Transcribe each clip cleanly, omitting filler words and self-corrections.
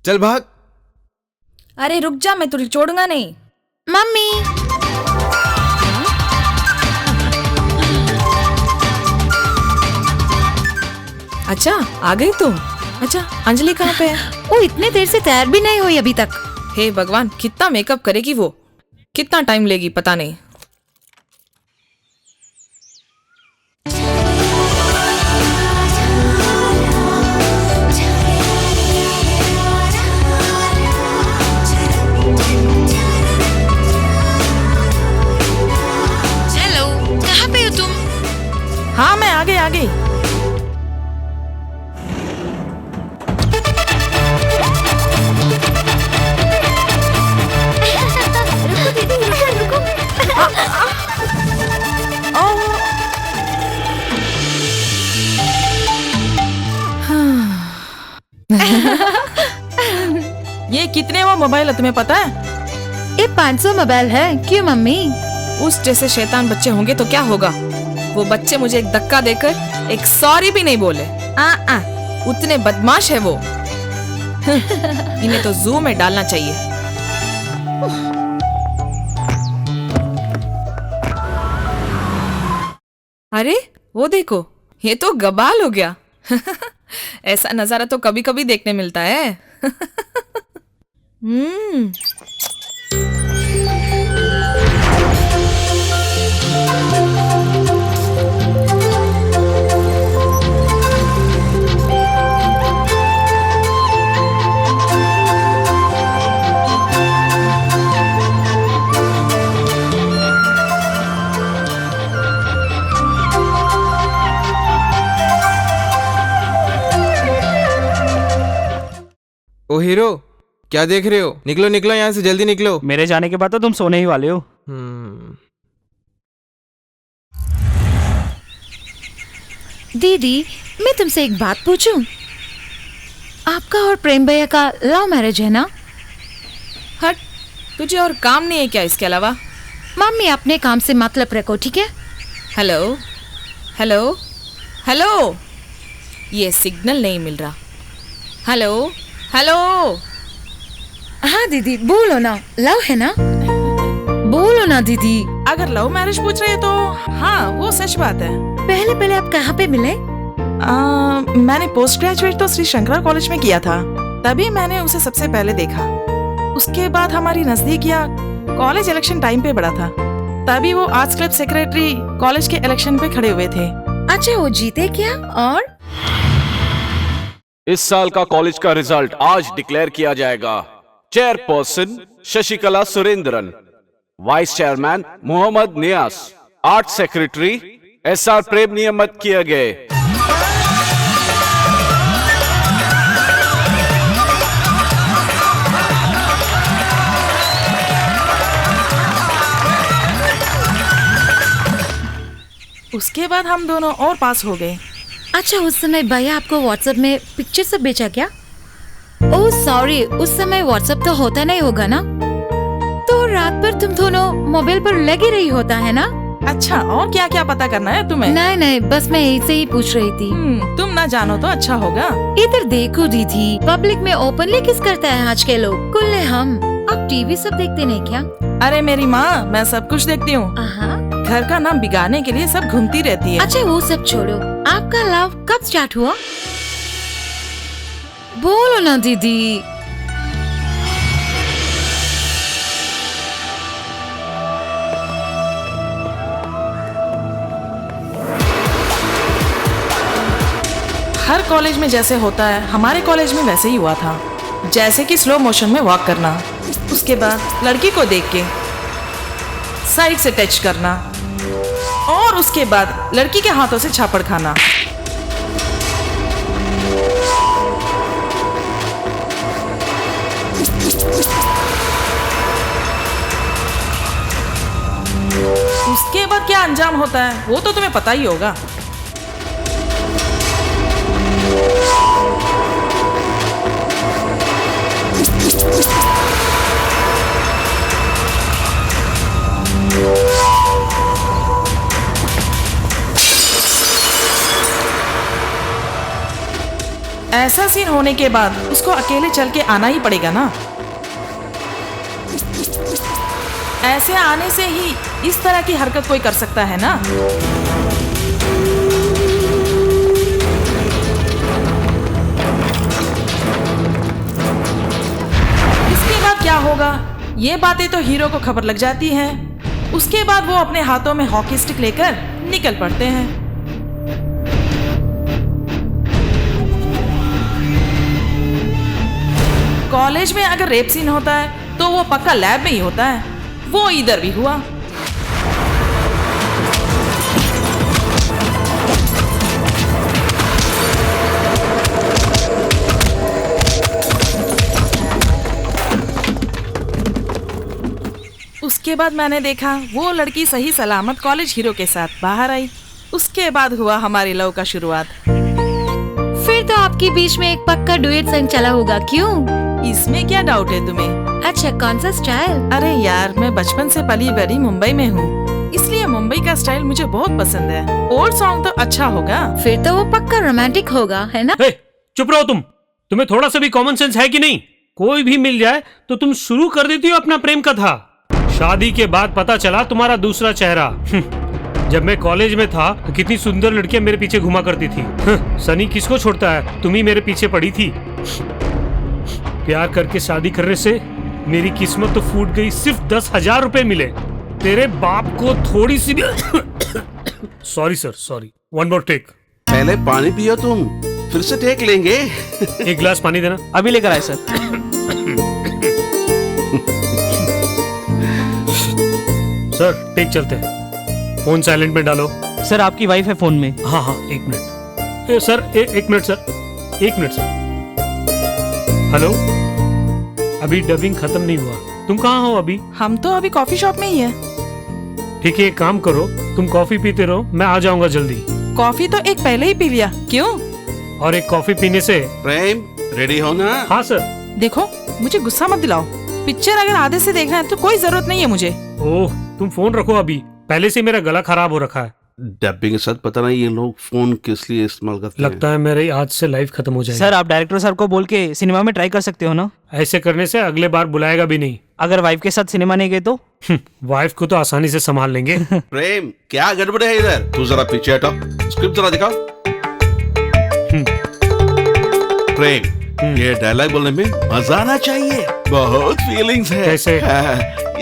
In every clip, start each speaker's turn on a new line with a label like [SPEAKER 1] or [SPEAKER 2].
[SPEAKER 1] चल भाग।
[SPEAKER 2] अरे रुक जा, मैं तुझे छोड़ूंगा नहीं।
[SPEAKER 3] मम्मी
[SPEAKER 2] अच्छा आ गई तुम। अच्छा अंजलि कहाँ पे है?
[SPEAKER 3] वो इतने देर से तैयार भी नहीं हुई अभी तक।
[SPEAKER 2] हे भगवान, कितना मेकअप करेगी वो, कितना टाइम लेगी पता नहीं।
[SPEAKER 3] हेलो, कहाँ पे हो तुम?
[SPEAKER 2] हाँ मैं आ गई।
[SPEAKER 3] रुको दीदी, रुको।
[SPEAKER 2] ये कितने वो मोबाइल है तुम्हें पता है?
[SPEAKER 3] ये 500 मोबाइल है। क्यों मम्मी?
[SPEAKER 2] उस जैसे शैतान बच्चे होंगे तो क्या होगा। वो बच्चे मुझे एक धक्का देकर एक सॉरी भी नहीं बोले। उतने बदमाश है वो। इन्हें तो जू में डालना चाहिए। अरे वो देखो, ये तो गबाल हो गया। ऐसा नजारा तो कभी कभी देखने मिलता है।
[SPEAKER 1] ओ हीरो, क्या देख रहे हो? निकलो निकलो यहाँ से, जल्दी निकलो।
[SPEAKER 4] मेरे जाने के बाद तो तुम सोने ही वाले हो।
[SPEAKER 3] दीदी, मैं तुमसे एक बात पूछूं? आपका और प्रेम भैया का लव मैरिज है ना?
[SPEAKER 2] हट, तुझे और काम नहीं है क्या इसके अलावा?
[SPEAKER 3] मम्मी अपने काम से मतलब रखो, ठीक है?
[SPEAKER 2] हेलो हेलो हेलो, ये सिग्नल नहीं मिल रहा। Hello hello.
[SPEAKER 3] हाँ दीदी, बोलो ना, लव है ना? बोलो ना दीदी।
[SPEAKER 2] अगर लव मैरिज पूछ रहे हैं तो हाँ, वो सच बात है।
[SPEAKER 3] पहले आप कहाँ पे मिले?
[SPEAKER 2] मैंने पोस्ट ग्रेजुएट तो श्री शंकरा कॉलेज में किया था, तभी मैंने उसे सबसे पहले देखा। उसके बाद हमारी नजदीकियां कॉलेज इलेक्शन टाइम पे बढ़ा था, तभी वो आर्ट्स क्लब सेक्रेटरी कॉलेज के इलेक्शन पे खड़े हुए थे।
[SPEAKER 3] अच्छा, वो जीते क्या? और
[SPEAKER 5] इस साल का कॉलेज का रिजल्ट आज डिक्लेयर किया जाएगा। Chairperson Shashikala Surendran, vice chairman Mohammed Niyas, art secretary SR Prem नियमित किए गए।
[SPEAKER 2] उसके बाद हम दोनों और पास हो गए।
[SPEAKER 3] अच्छा, उस समय भैया आपको व्हाट्सएप में पिक्चर सब भेजा क्या? ओह सॉरी, उस समय व्हाट्सएप तो होता नहीं होगा ना? तो रात भर तुम दोनों मोबाइल पर लगे रही होता है ना?
[SPEAKER 2] अच्छा, और क्या क्या पता करना है तुम्हें?
[SPEAKER 3] नहीं, बस मैं ऐसे ही पूछ रही थी।
[SPEAKER 2] तुम ना जानो तो अच्छा होगा।
[SPEAKER 3] इधर देखो दीदी, पब्लिक में ओपनली किस करता है आज के लोग? कुल्ले हम। आप टीवी सब देखते नहीं क्या?
[SPEAKER 2] अरे मेरी माँ, मैं सब कुछ देखती हूँ। घर का नाम बिगाड़ने के लिए सब घूमती रहती है।
[SPEAKER 3] अच्छा वो सब छोड़ो, आपका लव कब स्टार्ट हुआ? बोलो ना दीदी।
[SPEAKER 2] हर कॉलेज में जैसे होता है, हमारे कॉलेज में वैसे ही हुआ था। जैसे कि स्लो मोशन में वॉक करना, उसके बाद लड़की को देख के साइड से टच करना, और उसके बाद लड़की के हाथों से छापड़ खाना। उसके बाद क्या अंजाम होता है वो तो तुम्हें पता ही होगा। ऐसा सीन होने के बाद उसको अकेले चल के आना ही पड़ेगा ना। ऐसे आने से ही इस तरह की हरकत कोई कर सकता है ना। इसके बाद क्या होगा, ये बातें तो हीरो को खबर लग जाती हैं। उसके बाद वो अपने हाथों में हॉकी स्टिक लेकर निकल पड़ते हैं। कॉलेज में अगर रेप सीन होता है तो वो पक्का लैब में ही होता है। वो इधर भी हुआ। उसके बाद मैंने देखा वो लड़की सही सलामत कॉलेज हीरो के साथ बाहर आई। उसके बाद हुआ हमारी लव का शुरुआत।
[SPEAKER 3] फिर तो आपके बीच में एक पक्का डुएट सॉन्ग चला होगा, क्यों?
[SPEAKER 2] इसमें क्या डाउट है तुम्हें?
[SPEAKER 3] अच्छा, कौन सा स्टाइल?
[SPEAKER 2] अरे यार, मैं बचपन से पली बड़ी मुंबई में हूँ, इसलिए मुंबई का स्टाइल मुझे बहुत पसंद है। ओल्ड सॉन्ग तो अच्छा होगा।
[SPEAKER 3] फिर तो वो पक्का रोमांटिक होगा, है ना?
[SPEAKER 6] हे, चुप रहो तुम। तुम्हें थोड़ा सा भी कॉमन सेंस है कि नहीं? कोई भी मिल जाए तो तुम शुरू कर देती हो अपना प्रेम कथा। शादी के बाद पता चला तुम्हारा दूसरा चेहरा। जब मैं कॉलेज में था तो कितनी सुंदर लड़कियां मेरे पीछे घुमा करती थी। सनी किसको छोड़ता है, तुम ही मेरे पीछे पड़ी थी। प्यार करके शादी करने से मेरी किस्मत तो फूट गई। सिर्फ 10,000 रुपए मिले। तेरे बाप को थोड़ी सी भी sorry sir, sorry. One more take.
[SPEAKER 7] पहले पानी पियो तुम, फिर से टेक लेंगे।
[SPEAKER 6] एक गिलास पानी देना।
[SPEAKER 4] अभी लेकर आए सर।
[SPEAKER 6] सर टेक चलते हैं। फोन साइलेंट में डालो।
[SPEAKER 4] सर आपकी वाइफ है फोन में।
[SPEAKER 6] हाँ हाँ, एक मिनट सर। एक मिनट सर, एक मिनट सर। हेलो, अभी डबिंग खत्म नहीं हुआ। तुम कहाँ हो अभी?
[SPEAKER 2] हम तो अभी कॉफी शॉप में ही है।
[SPEAKER 6] ठीक है, एक काम करो, तुम कॉफी पीते रहो, मैं आ जाऊंगा जल्दी।
[SPEAKER 2] कॉफी तो एक पहले ही पी लिया। क्यों?
[SPEAKER 6] और एक कॉफी पीने से।
[SPEAKER 7] प्रेम, रेडी हो ना?
[SPEAKER 6] हाँ सर।
[SPEAKER 2] देखो, मुझे गुस्सा मत दिलाओ। पिक्चर अगर आधे से देखना है तो कोई जरूरत नहीं है मुझे।
[SPEAKER 6] ओह, तुम फोन रखो अभी, पहले से मेरा गला खराब हो रखा है।
[SPEAKER 7] डबिंग के साथ पता नहीं ये लोग फोन किस लिए इस्तेमाल करते हैं।
[SPEAKER 6] लगता है मेरी आज से लाइफ खत्म हो जाएगी।
[SPEAKER 4] सर आप डायरेक्टर सर को बोल के सिनेमा में ट्राई कर सकते हो ना।
[SPEAKER 6] ऐसे करने से अगले बार बुलाएगा भी नहीं।
[SPEAKER 4] अगर वाइफ के साथ सिनेमा नहीं गए तो?
[SPEAKER 6] वाइफ को तो आसानी से संभाल लेंगे।
[SPEAKER 7] प्रेम, क्या गड़बड़ है इधर? तू जरा पीछे हटो, स्क्रिप्ट जरा दिखाओ। प्रेम, ये डायलॉग बोलने में मजा आना चाहिए। बहुत फीलिंग्स है।
[SPEAKER 6] कैसे?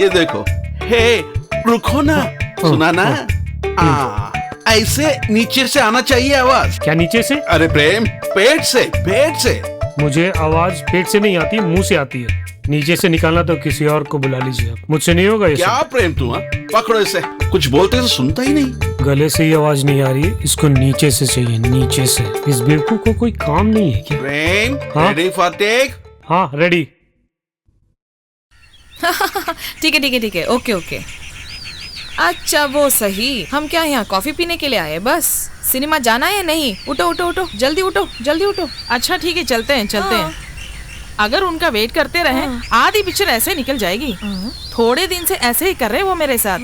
[SPEAKER 7] ये देखो, हे रुको ना, सुना ना? ऐसे नीचे से आना चाहिए आवाज।
[SPEAKER 6] क्या नीचे से?
[SPEAKER 7] अरे प्रेम, पेट से, पेट से।
[SPEAKER 6] मुझे आवाज पेट से नहीं आती, मुंह से आती है। नीचे से निकालना तो किसी और को बुला लीजिए आप, मुझसे नहीं होगा ये
[SPEAKER 7] क्या
[SPEAKER 6] सब।
[SPEAKER 7] प्रेम तू? पकड़ो इसे। कुछ बोलते तो सुनता ही नहीं।
[SPEAKER 6] गले से ही आवाज नहीं आ रही है, इसको नीचे से चाहिए, नीचे से। इस बेवकूफ को कोई काम नहीं है क्या?
[SPEAKER 7] प्रेम,
[SPEAKER 6] हाँ?
[SPEAKER 7] Ready for take?
[SPEAKER 6] हाँ, रेडी।
[SPEAKER 8] ठीक है ठीक है ठीक है, ओके ओके। अच्छा वो सही, हम क्या यहाँ कॉफी पीने के लिए आए? बस सिनेमा जाना है? नहीं, उठो उठो उठो, जल्दी उठो, जल्दी उठो।
[SPEAKER 2] अच्छा ठीक है, चलते हैं चलते हैं। अगर उनका वेट करते रहे आधी पिक्चर ऐसे निकल जाएगी। थोड़े दिन से ऐसे ही कर रहे वो मेरे साथ।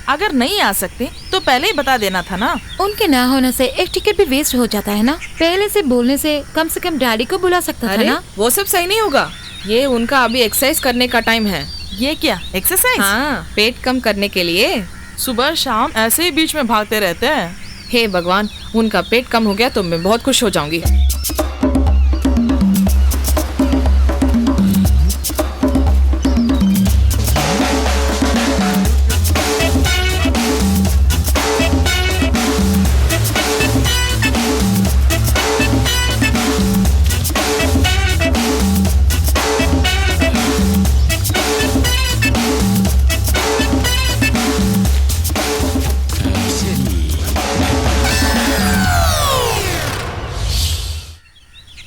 [SPEAKER 2] अगर नहीं आ सकते तो पहले ही बता देना था ना।
[SPEAKER 3] उनके ना होने से एक टिकट भी वेस्ट हो जाता है ना। पहले से बोलने से कम डैडी को बुला सकता था
[SPEAKER 8] अरे
[SPEAKER 3] ना।
[SPEAKER 8] वो सब सही नहीं होगा। ये उनका अभी एक्सरसाइज करने का टाइम है।
[SPEAKER 2] ये क्या एक्सरसाइज?
[SPEAKER 8] हाँ, पेट कम करने के लिए।
[SPEAKER 2] सुबह शाम ऐसे ही बीच में भागते रहते हैं।
[SPEAKER 8] हे भगवान, उनका पेट कम हो गया तो मैं बहुत खुश हो जाऊंगी।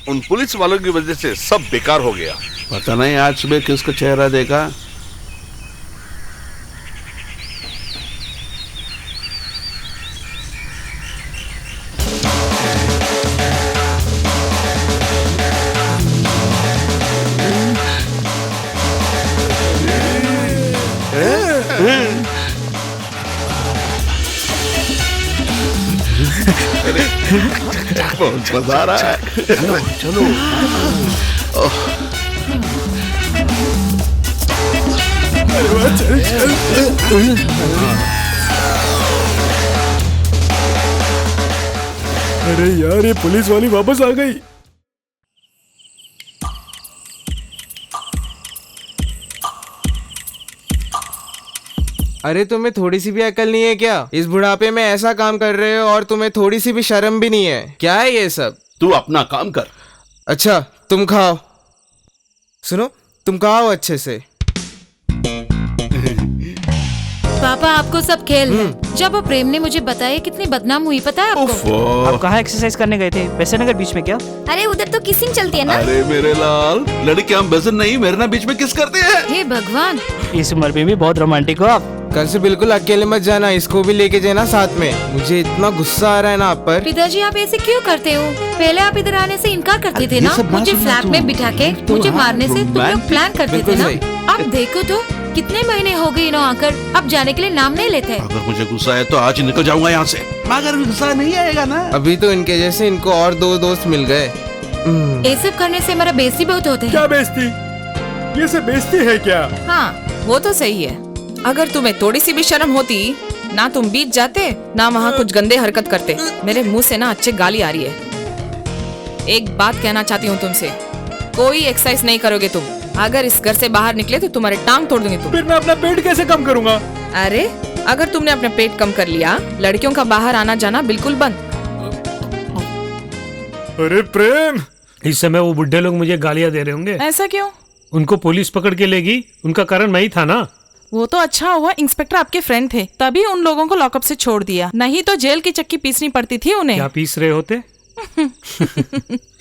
[SPEAKER 9] उन पुलिस वालों की वजह से सब बेकार हो गया।
[SPEAKER 7] पता नहीं आज सुबह किसका चेहरा देखा।
[SPEAKER 9] बहुत मजा आ रहा है।
[SPEAKER 7] चलो चलो।
[SPEAKER 10] अरे यार, ये पुलिस वाली वापस आ गई।
[SPEAKER 1] अरे तुम्हें थोड़ी सी भी अकल नहीं है क्या? इस बुढ़ापे में ऐसा काम कर रहे हो और तुम्हें थोड़ी सी भी शर्म भी नहीं है? क्या है ये सब?
[SPEAKER 7] तू अपना काम कर।
[SPEAKER 1] अच्छा तुम खाओ। सुनो, तुम खाओ अच्छे से।
[SPEAKER 3] पापा आपको सब खेल है। जब वो प्रेम ने मुझे बताया कितनी बदनाम हुई, पता है आपको?
[SPEAKER 4] आप कहाँ एक्सरसाइज करने गए थे? पैसे नगर बीच में क्या?
[SPEAKER 11] अरे उधर तो किसिंग चलती है ना।
[SPEAKER 7] अरे मेरे लाल, लड़के हम बेसन नहीं, मेरे ना बीच में किस करते हैं।
[SPEAKER 3] हे भगवान,
[SPEAKER 4] इस उम्र में भी बहुत रोमांटिक हो आप।
[SPEAKER 1] कल से बिल्कुल अकेले मत जाना, इसको भी लेके जाना साथ में। मुझे इतना गुस्सा आ रहा है ना आप पर।
[SPEAKER 3] पिताजी आप ऐसे क्यों करते हो? पहले आप इधर आने से इनकार करते थे ना, मुझे फ्लैट में बिठा के मुझे मारने से तुम लोग प्लान करते थे ना। अब देखो तो कितने महीने हो गए इन्हों आकर, अब जाने के लिए नाम नहीं लेते।
[SPEAKER 7] अगर मुझे गुस्सा है तो आज ही निकल जाऊंगा यहाँ से। मगर गुस्सा नहीं आएगा ना।
[SPEAKER 1] अभी तो इनके जैसे इनको और दो दोस्त मिल गए।
[SPEAKER 3] ये सब करने से हमारा बेइज्जती बहुत होते हैं।
[SPEAKER 10] क्या बेइज्जती? ये सब बेइज्जती है क्या?
[SPEAKER 8] हाँ वो तो सही है। अगर तुम्हें थोड़ी सी भी शर्म होती ना तुम बीच जाते ना वहाँ कुछ गंदे हरकत करते। मेरे मुंह से ना अच्छे गाली आ रही है। एक बात कहना चाहती हूँ तुमसे, कोई एक्सरसाइज नहीं करोगे तुम। अगर इस घर से बाहर निकले तो तुम्हारे टांग तोड़ दूंगी तुम।
[SPEAKER 10] फिर मैं अपना पेट कैसे कम करूँगा?
[SPEAKER 8] अरे अगर तुमने अपना पेट कम कर लिया, लड़कियों का बाहर आना जाना बिल्कुल बंद।
[SPEAKER 10] अरे प्रेम,
[SPEAKER 6] इस समय वो बुढ़े लोग मुझे गालियां दे रहे होंगे।
[SPEAKER 2] ऐसा क्यों?
[SPEAKER 6] उनको पुलिस पकड़ के लेगी, उनका कारण मैं ही था ना।
[SPEAKER 2] वो तो अच्छा हुआ इंस्पेक्टर आपके फ्रेंड थे, तभी उन लोगों को लॉकअप से छोड़ दिया, नहीं तो जेल की चक्की पीसनी पड़ती थी उन्हें।
[SPEAKER 6] क्या पीस रहे होते?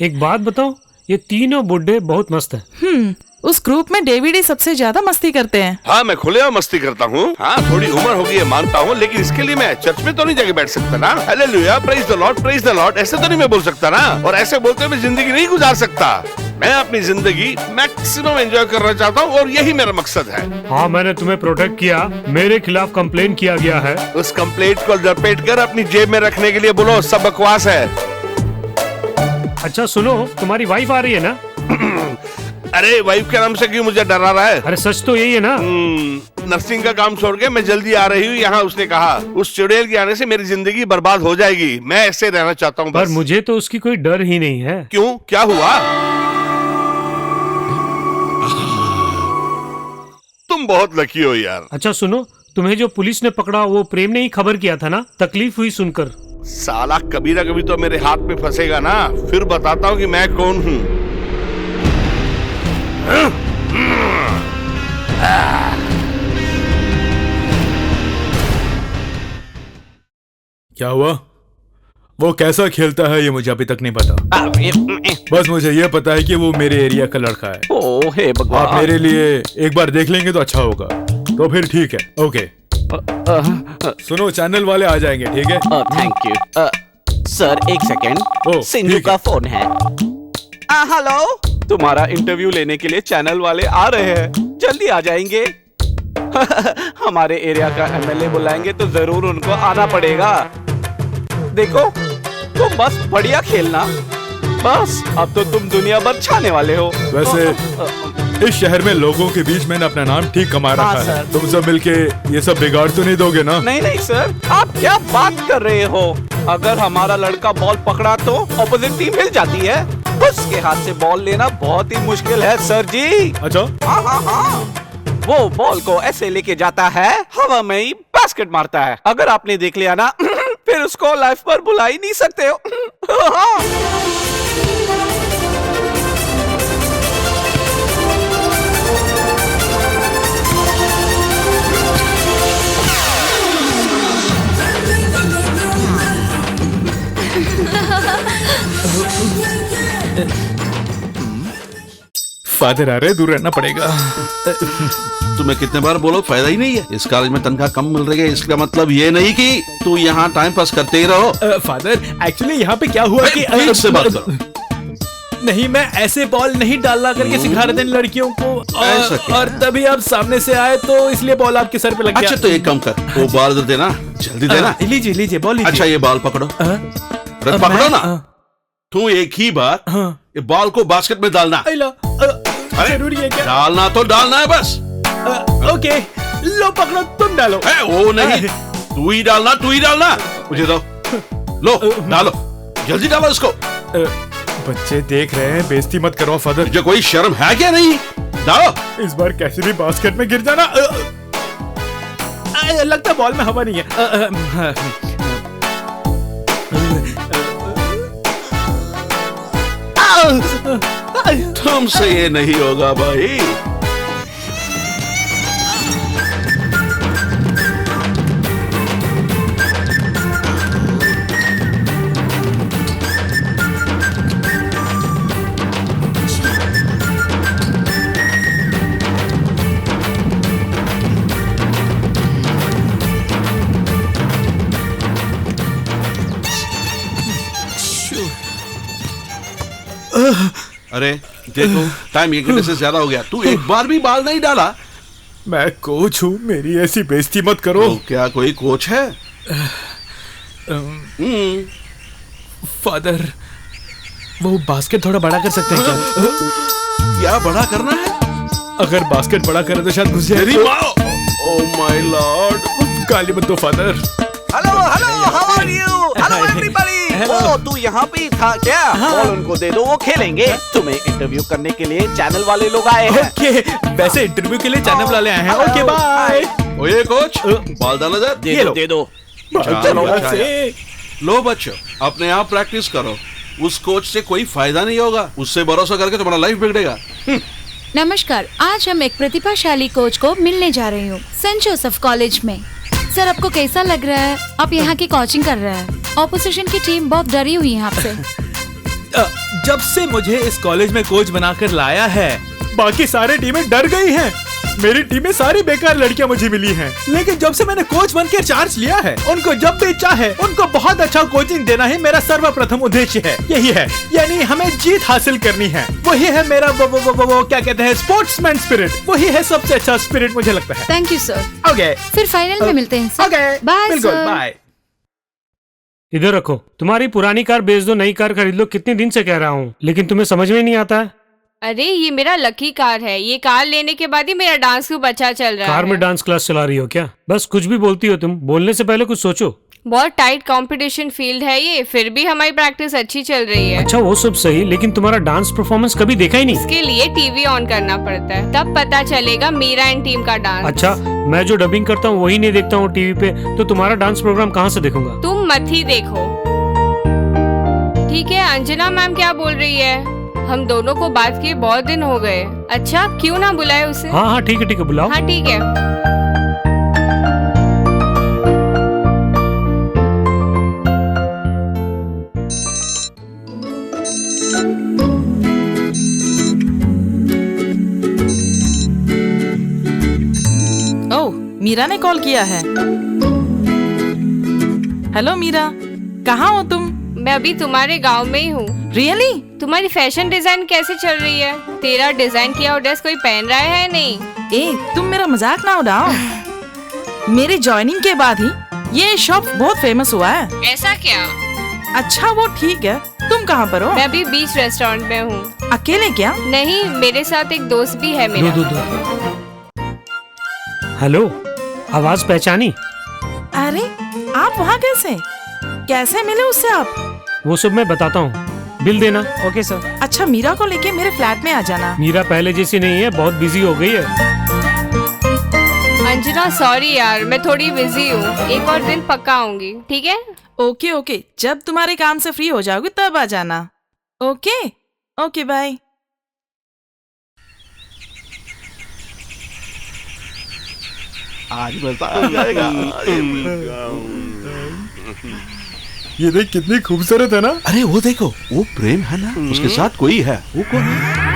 [SPEAKER 6] एक बात बताओ, ये तीनों बुड्ढे बहुत मस्त हैं।
[SPEAKER 2] उस ग्रुप में डेविड ही सबसे ज्यादा मस्ती करते हैं।
[SPEAKER 9] हाँ मैं खुलेआम मस्ती करता हूँ। हाँ थोड़ी उम्र हो गई है मानता हूँ, लेकिन इसके लिए मैं चर्च में तो नहीं जाके बैठ सकता ना। Hallelujah, praise the Lord, praise the Lord, ऐसे तो नहीं मैं बोल सकता ना। और ऐसे बोलते हुए जिंदगी नहीं गुजार सकता। मैं अपनी जिंदगी मैक्सिमम एंजॉय करना चाहता हूँ और यही मेरा मकसद है।
[SPEAKER 6] हाँ मैंने तुम्हें प्रोटेक्ट किया, मेरे खिलाफ कंप्लेन किया गया है।
[SPEAKER 9] उस कंप्लेंट को लपेट कर अपनी जेब में रखने के लिए बोलो, सब बकवास है।
[SPEAKER 6] अच्छा सुनो, तुम्हारी वाइफ आ रही है ना?
[SPEAKER 9] अरे वाइफ के नाम से क्यों मुझे डरा रहा है?
[SPEAKER 6] अरे सच तो यही है ना?
[SPEAKER 9] नर्सिंग का काम छोड़ के मैं जल्दी आ रही हूँ यहाँ। उसने कहा उस चुड़ैल के आने से मेरी जिंदगी बर्बाद हो जाएगी। मैं ऐसे रहना चाहता हूँ
[SPEAKER 6] पर मुझे तो उसकी कोई डर ही नहीं है।
[SPEAKER 9] क्यों, क्या हुआ? तुम बहुत लकी हो यार।
[SPEAKER 6] अच्छा सुनो, तुम्हें जो पुलिस ने पकड़ा वो प्रेम ने ही खबर किया था ना? तकलीफ हुई सुनकर।
[SPEAKER 9] साला कभी ना कभी तो मेरे हाथ में फंसेगा ना, फिर बताता हूँ कि मैं कौन हूँ।
[SPEAKER 10] क्या हुआ? वो कैसा खेलता है ये मुझे अभी तक नहीं पता। बस मुझे ये पता है कि वो मेरे एरिया का लड़का है।
[SPEAKER 5] ओ हे भगवान।
[SPEAKER 10] आप मेरे लिए एक बार देख लेंगे तो अच्छा होगा। तो फिर ठीक है, ओके। सुनो, चैनल वाले आ जाएंगे, ठीक है?
[SPEAKER 5] Thank you sir. एक सेकेंड, सिंधु का फोन है। हेलो, तुम्हारा इंटरव्यू लेने के लिए चैनल वाले आ रहे हैं, जल्दी आ जाएंगे। हमारे एरिया का एमएलए बुलाएंगे तो जरूर उनको आना पड़ेगा। देखो तुम बस बढ़िया खेलना, बस अब तो तुम दुनिया भर छाने वाले हो।
[SPEAKER 10] वैसे इस शहर में लोगों के बीच मैंने अपना नाम ठीक कमा रखा है। तुम सब मिलके ये सब बिगाड़ तो नहीं दोगे ना?
[SPEAKER 5] नहीं नहीं सर, आप क्या बात कर रहे हो? अगर हमारा लड़का बॉल पकड़ा तो ऑपोजिट टीम हिल जाती है। उसके हाथ से बॉल लेना बहुत ही मुश्किल है सर जी।
[SPEAKER 10] अच्छा?
[SPEAKER 5] हाँ, वो बॉल को ऐसे लेके जाता है, हवा में ही बास्केट मारता है। अगर आपने देख लिया ना फिर उसको लाइफ पर बुला ही नहीं सकते हो।
[SPEAKER 10] फादर आ रहे, दूर रहना पड़ेगा।
[SPEAKER 7] तुम्हें कितने बार बोलो, फायदा ही नहीं है। इस कॉलेज में तनख्वाह कम मिल रही है, इसका मतलब ये नहीं कि तू यहाँ टाइम पास करते ही रहो।
[SPEAKER 10] फादर एक्चुअली यहाँ पे क्या हुआ कि
[SPEAKER 7] ठीक से बात करो।
[SPEAKER 10] नहीं, मैं ऐसे बॉल नहीं डालना करके सिखा रहे थे लड़कियों को, और तभी आप सामने से आए तो इसलिए बॉल आपके सर पे लग गया।
[SPEAKER 7] अच्छा तो एक काम कर, वो बॉल इधर देना, जल्दी देना।
[SPEAKER 10] लीजिए लीजिए बॉल लीजिए।
[SPEAKER 7] अच्छा ये बॉल पकड़ो, पकड़ो ना। तू एक ही बार
[SPEAKER 10] हाँ।
[SPEAKER 7] ये बॉल को बास्केट में डालना। अरे
[SPEAKER 10] जरूरी है क्या?
[SPEAKER 7] डालना तो डालना है बस।
[SPEAKER 10] ओके, लो पकड़ो, तुम डालो।
[SPEAKER 7] वो नहीं, तू ही डालना। मुझे दो, लो डालो, जल्दी डालो इसको।
[SPEAKER 10] बच्चे देख रहे हैं, बेइज्जती मत करो फादर।
[SPEAKER 7] मुझे कोई शर्म है क्या नहीं? डालो।
[SPEAKER 10] इस बार कैसे भी बास्केट में गिर जाना। लगता बॉल में हवा नहीं है।
[SPEAKER 7] तुमसे ये नहीं होगा भाई। अरे देखो, टाइम 1 घंटे से ज्यादा हो गया, तू एक बार भी बाल नहीं डाला।
[SPEAKER 10] मैं कोच हूँ, मेरी ऐसी बेइज्जती मत करो।
[SPEAKER 7] तो क्या कोई कोच है?
[SPEAKER 10] फादर, वो बास्केट थोड़ा बड़ा कर सकते हैं क्या?
[SPEAKER 7] क्या बड़ा करना है?
[SPEAKER 10] अगर बास्केट बड़ा करे तो शायद घुस जाए।
[SPEAKER 7] तेरी माँ! Oh my lord!
[SPEAKER 10] गाली मत दो father.
[SPEAKER 12] Hello, how are you? Hello everybody. Oh, तू यहाँ पे ही था क्या? बॉल उनको दे दो, वो खेलेंगे। तुम्हें इंटरव्यू करने के लिए चैनल वाले लोग आए हैं।
[SPEAKER 10] ओके, वैसे इंटरव्यू के लिए चैनल वाले आए हैं। Okay bye.
[SPEAKER 7] ओए कोच, बॉल डाला जा।
[SPEAKER 12] दे दो।
[SPEAKER 7] चलो, लो बच्चों, अपने आप प्रैक्टिस करो। उस कोच से कोई फायदा नहीं होगा, उससे भरोसा करके तुम्हारा लाइफ बिगड़ेगा।
[SPEAKER 3] नमस्कार, आज हम एक प्रतिभाशाली कोच को मिलने जा रही हूँ सेंट जोसेफ कॉलेज में। सर, आपको कैसा लग रहा है? आप यहाँ की कोचिंग कर रहे हैं। ऑपोजिशन की टीम बहुत डरी हुई है आपसे।
[SPEAKER 10] जब से मुझे इस कॉलेज में कोच बनाकर लाया है, बाकी सारी टीमें डर गई हैं। मेरी टीम में सारी बेकार लड़कियां मुझे मिली हैं, लेकिन जब से मैंने कोच बनकर चार्ज लिया है, उनको जब भी चाहे उनको बहुत अच्छा कोचिंग देना ही मेरा सर्वप्रथम उद्देश्य है। यही है, यानी हमें जीत हासिल करनी है। वही है मेरा वो क्या कहते हैं, स्पोर्ट्समैन स्पिरिट। वही है सबसे अच्छा स्पिरिट मुझे लगता है।
[SPEAKER 3] Thank you sir.
[SPEAKER 10] ओके,
[SPEAKER 3] फिर फाइनल में मिलते हैं सर।
[SPEAKER 10] ओके,
[SPEAKER 3] बाय
[SPEAKER 10] बिल्कुल,
[SPEAKER 3] सर।
[SPEAKER 10] बाय।
[SPEAKER 6] इधर रखो, तुम्हारी पुरानी कार बेच दो, नई कार खरीद लो। कितने दिन से कह रहा हूँ, लेकिन तुम्हें समझ में नहीं आता है।
[SPEAKER 13] अरे ये मेरा लकी कार है, ये कार लेने के बाद ही मेरा डांस खूब अच्छा चल रहा है।
[SPEAKER 6] कार में डांस क्लास चला रही हो क्या? बस कुछ भी बोलती हो तुम, बोलने से पहले कुछ सोचो।
[SPEAKER 13] बहुत टाइट कंपटीशन फील्ड है ये, फिर भी हमारी प्रैक्टिस अच्छी चल रही है।
[SPEAKER 6] अच्छा वो सब सही, लेकिन तुम्हारा डांस परफॉर्मेंस कभी देखा ही नहीं।
[SPEAKER 13] इसके लिए टीवी ऑन करना पड़ता है, तब पता चलेगा मीरा एंड टीम का डांस।
[SPEAKER 6] अच्छा, मैं जो डबिंग करता हूँ वही नहीं देखता हूँ टीवी पे, तो तुम्हारा डांस प्रोग्राम कहाँ से देखूंगा?
[SPEAKER 13] तुम मत ही देखो। ठीक है, अंजना मैम क्या बोल रही है? हम दोनों को बात किए बहुत दिन हो गए। अच्छा, क्यों ना बुलाए उसे?
[SPEAKER 6] हाँ ठीक है, बुलाओ।
[SPEAKER 13] हाँ ठीक है।
[SPEAKER 2] ओह, मीरा ने कॉल किया है। हेलो मीरा, कहाँ हो तुम?
[SPEAKER 13] मैं अभी तुम्हारे गांव में ही हूँ।
[SPEAKER 2] रियली?
[SPEAKER 13] तुम्हारी फैशन डिजाइन कैसे चल रही है? तेरा डिजाइन किया हुआ ड्रेस कोई पहन रहा है नहीं?
[SPEAKER 2] ए, तुम मेरा मजाक ना उड़ाओ। मेरी ज्वाइनिंग के बाद ही ये शॉप बहुत फेमस हुआ है।
[SPEAKER 13] ऐसा क्या?
[SPEAKER 2] अच्छा वो ठीक है, तुम कहाँ पर हो?
[SPEAKER 13] मैं अभी बीच रेस्टोरेंट में हूँ।
[SPEAKER 2] अकेले क्या?
[SPEAKER 13] नहीं, मेरे साथ एक दोस्त भी है मेरा।
[SPEAKER 6] हेलो, आवाज पहचानी?
[SPEAKER 2] अरे आप वहाँ कैसे? कैसे मिले उससे आप?
[SPEAKER 6] वो सब मैं बताता हूँ, बिल देना।
[SPEAKER 4] Okay sir.
[SPEAKER 2] अच्छा, मीरा को लेके मेरे फ्लैट में आ जाना।
[SPEAKER 6] मीरा पहले जैसी नहीं है, बहुत बिजी हो गई है।
[SPEAKER 13] अंजना सॉरी यार, मैं थोड़ी बिजी हूँ, एक और दिन पक्का आऊंगी। ठीक है?
[SPEAKER 2] ओके ओके, जब तुम्हारे काम से फ्री हो जाओगे तब आ जाना। Okay okay, bye.
[SPEAKER 7] आज मजा आ जाएगा।
[SPEAKER 10] ये देख कितनी खूबसूरत है ना।
[SPEAKER 7] अरे वो देखो, वो प्रेम है ना, उसके साथ कोई है। वो कौन है?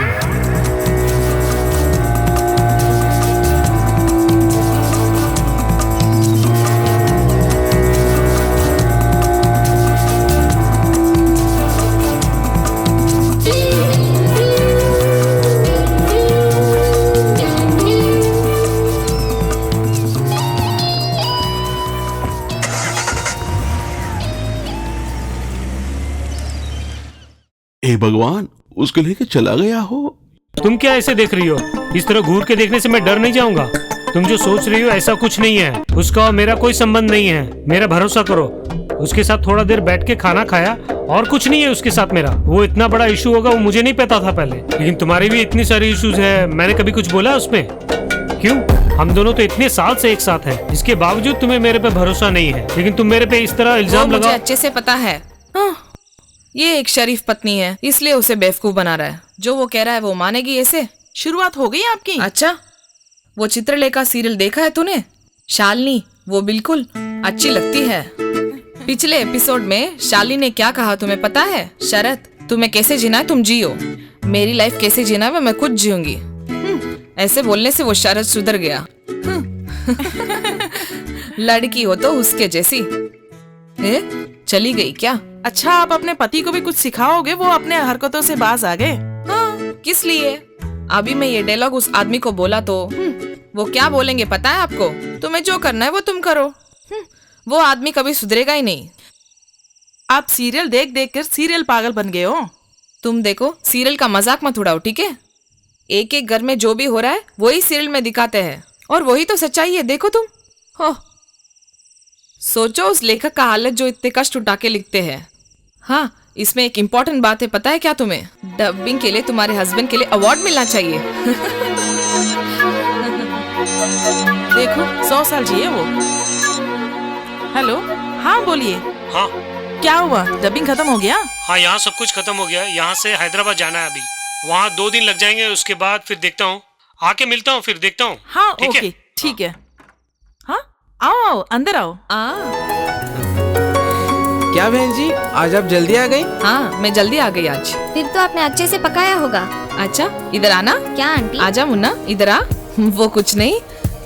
[SPEAKER 7] हे भगवान, उसको लेके चला गया हो।
[SPEAKER 6] तुम क्या ऐसे देख रही हो? इस तरह घूर के देखने से मैं डर नहीं जाऊंगा। तुम जो सोच रही हो ऐसा कुछ नहीं है। उसका और मेरा कोई संबंध नहीं है, मेरा भरोसा करो। उसके साथ थोड़ा देर बैठ के खाना खाया और कुछ नहीं है उसके साथ मेरा। वो इतना बड़ा इशू होगा वो मुझे नहीं पता था पहले, लेकिन तुम्हारी भी इतनी सारी इश्यूज है। मैंने कभी कुछ बोला उसमें? क्यों? हम दोनों तो इतने साल से एक साथ हैं, इसके बावजूद तुम्हें मेरे पे भरोसा नहीं है, लेकिन तुम मेरे पे इस तरह इल्जाम
[SPEAKER 8] मुझे
[SPEAKER 6] लगाओ।
[SPEAKER 8] अच्छे से पता है। ये एक शरीफ पत्नी है, इसलिए उसे बेवकूफ बना रहा है। जो वो कह रहा है वो मानेगी ऐसे?
[SPEAKER 2] शुरुआत हो गई आपकी?
[SPEAKER 8] अच्छा, वो चित्रलेखा सीरियल देखा है तूने? शालिनी, वो बिल्कुल अच्छी लगती है। पिछले एपिसोड में शालिनी ने क्या कहा तुम्हें पता है? शरत, तुम्हें कैसे जीना है तुम जियो, मेरी लाइफ कैसे जीना है मैं खुद जीऊंगी। ऐसे बोलने से वो शरत सुधर गया। लड़की हो तो उसके जैसी। चली गई क्या?
[SPEAKER 2] अच्छा, आप अपने पति को भी कुछ सिखाओगे? वो अपने हरकतों से बाज आ गए।
[SPEAKER 8] हाँ, किस लिए? अभी मैं ये डायलॉग उस आदमी को बोला तो वो क्या बोलेंगे पता है आपको? तुम्हें जो करना है वो तुम करो। वो आदमी कभी सुधरेगा ही नहीं।
[SPEAKER 2] आप सीरियल देख देख कर सीरियल पागल बन गए हो।
[SPEAKER 8] तुम देखो, सीरियल का मजाक मत उड़ाओ, ठीक है? एक एक घर में जो भी हो रहा है वही सीरियल में दिखाते हैं, और वही तो सच्चाई है। देखो तुम हो, सोचो उस लेखक का हालत जो इतने कष्ट उठा के लिखते हैं। हाँ, इसमें एक इम्पोर्टेंट बात है पता है क्या तुम्हें? डबिंग के लिए तुम्हारे हस्बैंड के लिए अवार्ड मिलना चाहिए।
[SPEAKER 2] देखो 100 साल जिए वो। हेलो, हाँ बोलिए।
[SPEAKER 6] हाँ,
[SPEAKER 2] क्या हुआ? डबिंग खत्म हो गया?
[SPEAKER 6] हाँ, यहाँ सब कुछ खत्म हो गया। यहाँ से हैदराबाद जाना है अभी, वहाँ 2 दिन लग जाएंगे। उसके बाद फिर देखता हूँ, आके मिलता हूँ, फिर देखता हूँ।
[SPEAKER 2] हाँ ओके, ठीक है। हाँ, आओ आओ, अंदर आओ।
[SPEAKER 1] क्या बहन जी, आज आप जल्दी आ गई?
[SPEAKER 8] हाँ, मैं जल्दी आ गई आज।
[SPEAKER 11] फिर तो आपने अच्छे से पकाया होगा।
[SPEAKER 8] अच्छा, इधर आना।
[SPEAKER 11] क्या आंटी?
[SPEAKER 8] आजा मुन्ना, इधर आ। वो कुछ नहीं,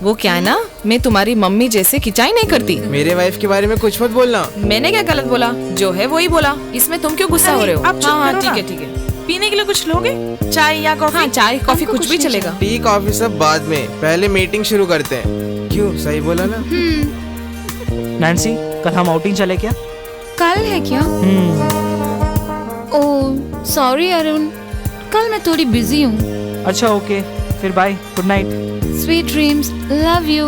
[SPEAKER 8] वो क्या है ना, मैं तुम्हारी मम्मी जैसे खिंचाई नहीं करती।
[SPEAKER 1] मेरे वाइफ के बारे में कुछ मत बोलना।
[SPEAKER 8] मैंने क्या गलत बोला? जो है वही बोला। इसमें तुम क्यों गुस्सा हो रहे हो?
[SPEAKER 2] आप चुप
[SPEAKER 8] हाँ,
[SPEAKER 2] करो
[SPEAKER 8] ठीक
[SPEAKER 2] ना।
[SPEAKER 8] है ठीक है।
[SPEAKER 2] पीने के लिए कुछ लोगे? चाय या कॉफी?
[SPEAKER 8] हाँ, चाय कॉफी कुछ भी चलेगा।
[SPEAKER 1] टी कॉफी सब बाद में, पहले मीटिंग शुरू करते हैं। क्यों, सही बोला ना?
[SPEAKER 4] नैन्सी, कल हम आउटिंग चले क्या?
[SPEAKER 3] कल है क्या? ओह सॉरी अरुण, कल मैं थोड़ी बिजी हूँ।
[SPEAKER 4] अच्छा ओके, फिर bye, good night.
[SPEAKER 3] Sweet dreams, love you.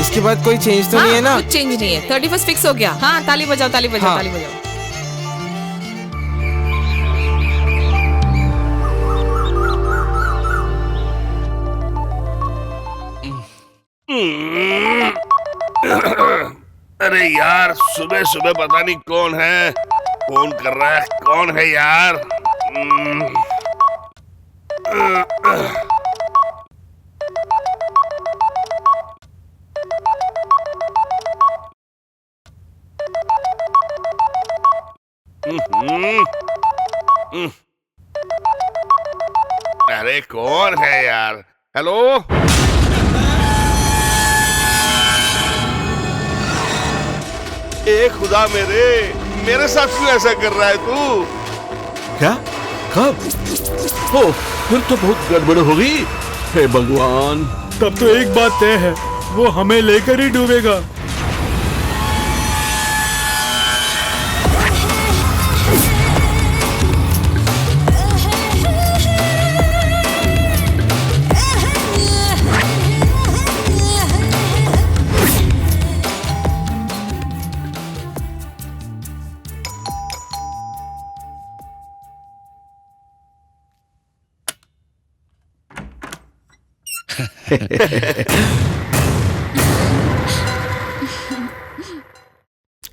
[SPEAKER 1] इसके बाद कोई चेंज तो नहीं है ना?
[SPEAKER 8] कुछ चेंज नहीं है। 31 फिक्स हो गया। हाँ, ताली बजाओ ताली बजाओ।
[SPEAKER 1] हाँ।
[SPEAKER 8] ताली बजाओ।
[SPEAKER 9] अरे यार, सुबह सुबह पता नहीं कौन है, फोन कर रहा है। कौन है यार? अरे कौन है यार? हेलो, ए खुदा मेरे साथ क्यों ऐसा कर रहा है तू?
[SPEAKER 7] क्या? कब? ओ, फिर तो बहुत गड़बड़ हो गई। हे भगवान।
[SPEAKER 10] तब तो एक बात तय है, वो हमें लेकर ही डूबेगा।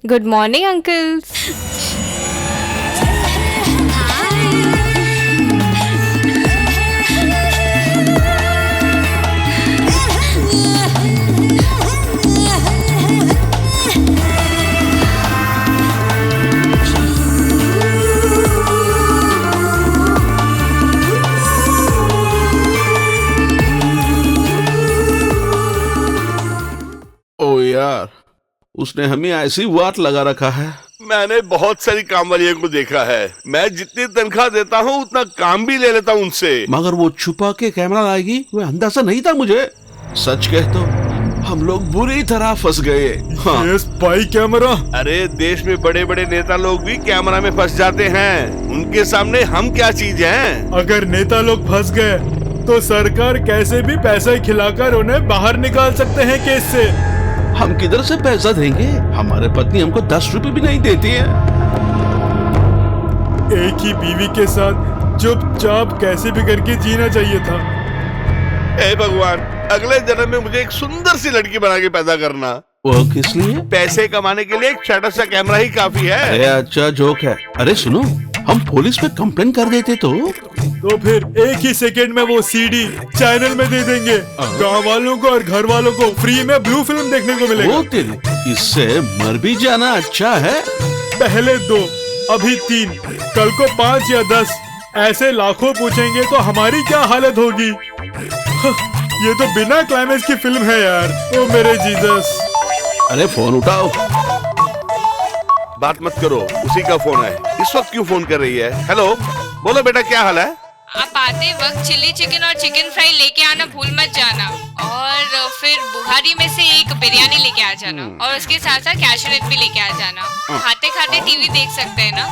[SPEAKER 13] Good morning uncles.
[SPEAKER 7] उसने हमें ऐसी वाट लगा रखा है।
[SPEAKER 9] मैंने बहुत सारी काम वालियों को देखा है, मैं जितनी तनख्वाह देता हूँ उतना काम भी ले लेता हूँ उनसे।
[SPEAKER 7] मगर वो छुपा के कैमरा लाएगी, वो अंदाजा नहीं था मुझे। सच कह तो हम लोग बुरी तरह फंस गए। हाँ।
[SPEAKER 10] Spy camera.
[SPEAKER 9] अरे देश में बड़े बड़े नेता लोग भी कैमरा में फंस जाते हैं, उनके सामने हम क्या चीज हैं?
[SPEAKER 10] अगर नेता लोग फंस गए तो सरकार कैसे भी पैसा खिलाकर उन्हें बाहर निकाल सकते हैं केस से।
[SPEAKER 7] हम किधर से पैसा देंगे? हमारे पत्नी हमको 10 रुपए भी नहीं देती है।
[SPEAKER 10] एक ही बीवी के साथ चुपचाप कैसे भी करके जीना चाहिए था।
[SPEAKER 9] हे भगवान, अगले जन्म में मुझे एक सुंदर सी लड़की बना के पैदा करना।
[SPEAKER 7] वो किस लिए?
[SPEAKER 9] पैसे कमाने के लिए एक छोटा सा कैमरा ही काफी है।
[SPEAKER 7] अरे अच्छा जोक है। अरे सुनो, हम पुलिस पे कंप्लेन कर देते तो
[SPEAKER 10] फिर एक ही सेकंड में वो सीडी चैनल में दे देंगे। गांव वालों को और घर वालों को फ्री में ब्लू फिल्म देखने को मिलेगा।
[SPEAKER 7] वो तेरी, इससे मर भी जाना अच्छा है।
[SPEAKER 10] पहले 2, अभी 3, कल को 5 या 10, ऐसे लाखों पूछेंगे तो हमारी क्या हालत होगी। ये तो बिना क्लाइमेक्स की फिल्म है यार। ओ मेरे जीसस।
[SPEAKER 7] अरे फोन उठाओ।
[SPEAKER 9] बात मत करो, उसी का फोन है। इस वक्त क्यों फोन कर रही है? हेलो, बोलो बेटा, क्या हाल है?
[SPEAKER 13] आप आते वक्त चिल्ली चिकन और चिकन फ्राई लेके आना भूल मत जाना, और फिर बुहारी में से एक बिरयानी लेके आ जाना, और उसके साथ साथ कैशनेट भी लेके आ जाना। खाते खाते टीवी देख सकते हैं ना।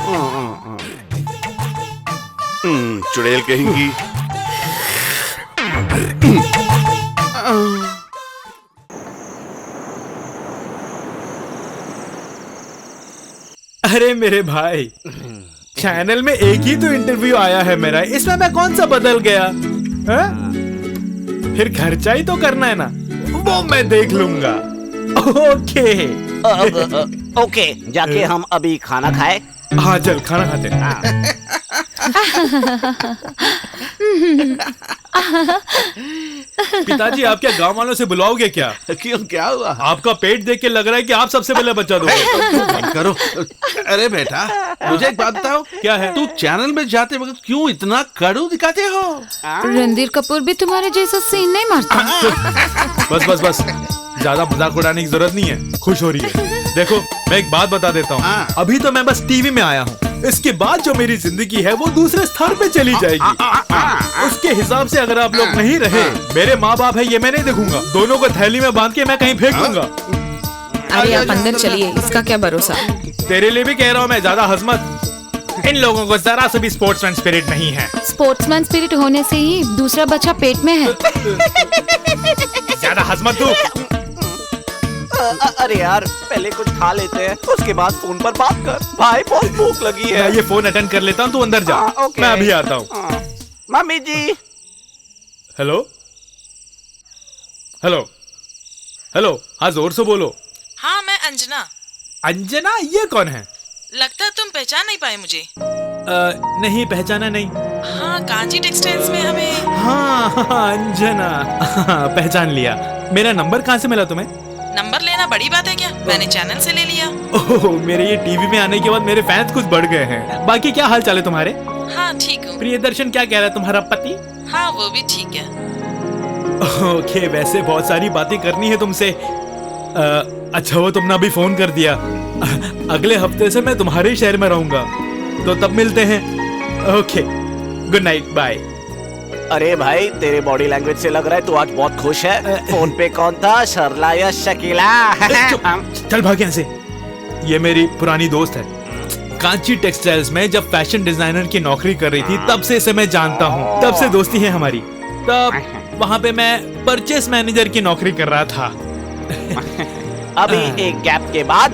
[SPEAKER 9] चुड़ैल कहेंगी।
[SPEAKER 10] अरे मेरे भाई, चैनल में एक ही तो इंटरव्यू आया है मेरा, इसमें मैं कौन सा बदल गया है? फिर खर्चा ही तो करना है ना, वो मैं देख लूंगा। ओके
[SPEAKER 12] ओके, जाके हम अभी खाना खाए।
[SPEAKER 10] हाँ चल खाना खाते हैं। पिताजी, आप क्या गांव वालों से बुलाओगे क्या?
[SPEAKER 7] क्यों, क्या हुआ?
[SPEAKER 10] आपका पेट देख के लग रहा है कि आप सबसे पहले बच्चा दोगे।
[SPEAKER 7] करो। अरे बेटा, मुझे एक बात बताओ।
[SPEAKER 10] क्या है?
[SPEAKER 7] तू चैनल में जाते वक्त क्यों इतना कड़ू दिखाते हो?
[SPEAKER 3] रणधीर कपूर भी तुम्हारे जैसा सीन नहीं मारता।
[SPEAKER 10] बस बस बस, ज्यादा मजाक उड़ाने की जरूरत नहीं है। खुश हो रही है। देखो, मैं एक बात बता देता हूँ। अभी तो मैं बस टीवी में आया हूँ, इसके बाद जो मेरी जिंदगी है वो दूसरे स्थान पे चली जाएगी। उसके हिसाब से अगर आप लोग नहीं रहे, मेरे माँ बाप है ये मैं नहीं देखूंगा। दोनों को थैली में बांध के मैं कहीं फेंक दूंगा।
[SPEAKER 8] अरे आप अंदर चलिए, इसका क्या भरोसा।
[SPEAKER 10] तेरे लिए भी कह रहा हूँ मैं, ज्यादा हंस मत। इन लोगों को जरा से भी स्पोर्ट्समैन स्पिरिट नहीं है।
[SPEAKER 3] स्पोर्ट्समैन स्पिरिट होने से ही दूसरा बच्चा पेट में है।
[SPEAKER 10] ज्यादा हंस मत तू।
[SPEAKER 12] अरे यार, पहले कुछ खा लेते हैं, उसके बाद फोन पर बात कर। भाई बहुत भूख लगी है।
[SPEAKER 10] मैं ये फोन अटेंड कर लेता हूँ, तू अंदर जा। मैं अभी आता हूँ।
[SPEAKER 12] मम्मी जी।
[SPEAKER 10] हेलो हेलो हेलो, हाँ जोर से बोलो।
[SPEAKER 2] हाँ, मैं अंजना।
[SPEAKER 10] अंजना, ये कौन है?
[SPEAKER 2] लगता है तुम पहचान नहीं पाए मुझे।
[SPEAKER 10] नहीं, पहचाना नहीं।
[SPEAKER 2] हाँ, कांची टेक्सटाइल्स में हमें।
[SPEAKER 10] हाँ, अंजना। पहचान लिया। मेरा नंबर कहाँ से मिला तुम्हें?
[SPEAKER 2] नंबर लेना बड़ी बात है क्या? मैंने चैनल से ले लिया।
[SPEAKER 10] ओह, मेरे ये टीवी में आने के बाद मेरे फैंस कुछ बढ़ गए हैं। बाकी क्या हाल चाल है तुम्हारे?
[SPEAKER 2] हाँ ठीक हूँ।
[SPEAKER 10] प्रियदर्शन क्या कह रहा है तुम्हारा पति?
[SPEAKER 2] हाँ, वो भी ठीक है।
[SPEAKER 10] ओके, वैसे बहुत सारी बातें करनी है तुमसे। अच्छा वो तुमने अभी फोन कर दिया। अगले हफ्ते से मैं तुम्हारे शहर में रहूंगा, तो तब मिलते हैं। Okay, good night, bye.
[SPEAKER 12] अरे भाई, तेरे बॉडी लैंग्वेज से लग रहा है तू आज बहुत खुश है। फोन पे कौन था, शर्ला या शकीला?
[SPEAKER 10] चल भाग यहाँ से। ये मेरी पुरानी दोस्त है। कांची टेक्सटाइल्स में जब फैशन डिजाइनर की नौकरी कर रही थी, तब से इसे मैं जानता हूँ। तब से दोस्ती है हमारी। तब वहाँ पे मैं परचेस मैनेजर की नौकरी कर रहा था।
[SPEAKER 12] अभी एक गैप के बाद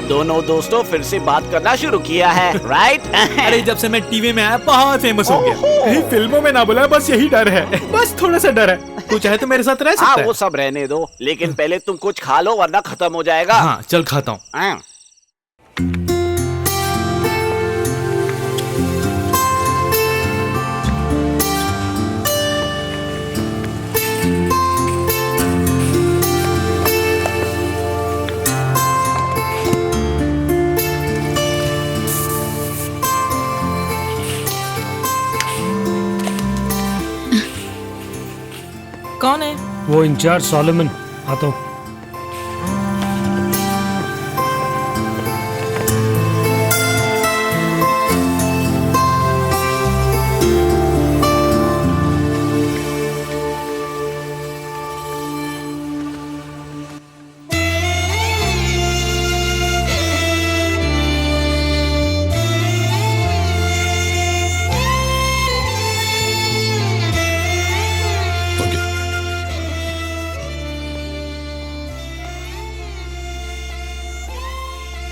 [SPEAKER 12] दोनों दोस्तों फिर से बात करना शुरू किया है, राइट?
[SPEAKER 10] अरे जब से मैं टीवी में आया बहुत फेमस हो गया। कहीं फिल्मों में ना बुलाया, बस यही डर है। बस थोड़ा सा डर है। तू चाहे तो मेरे साथ रह सकता है।
[SPEAKER 12] वो सब रहने दो, लेकिन पहले तुम कुछ खा लो वरना खत्म हो जाएगा।
[SPEAKER 10] हाँ चल खाता हूँ।
[SPEAKER 2] कौन है?
[SPEAKER 6] वो इंचार्ज सोलोमन। आता हूँ।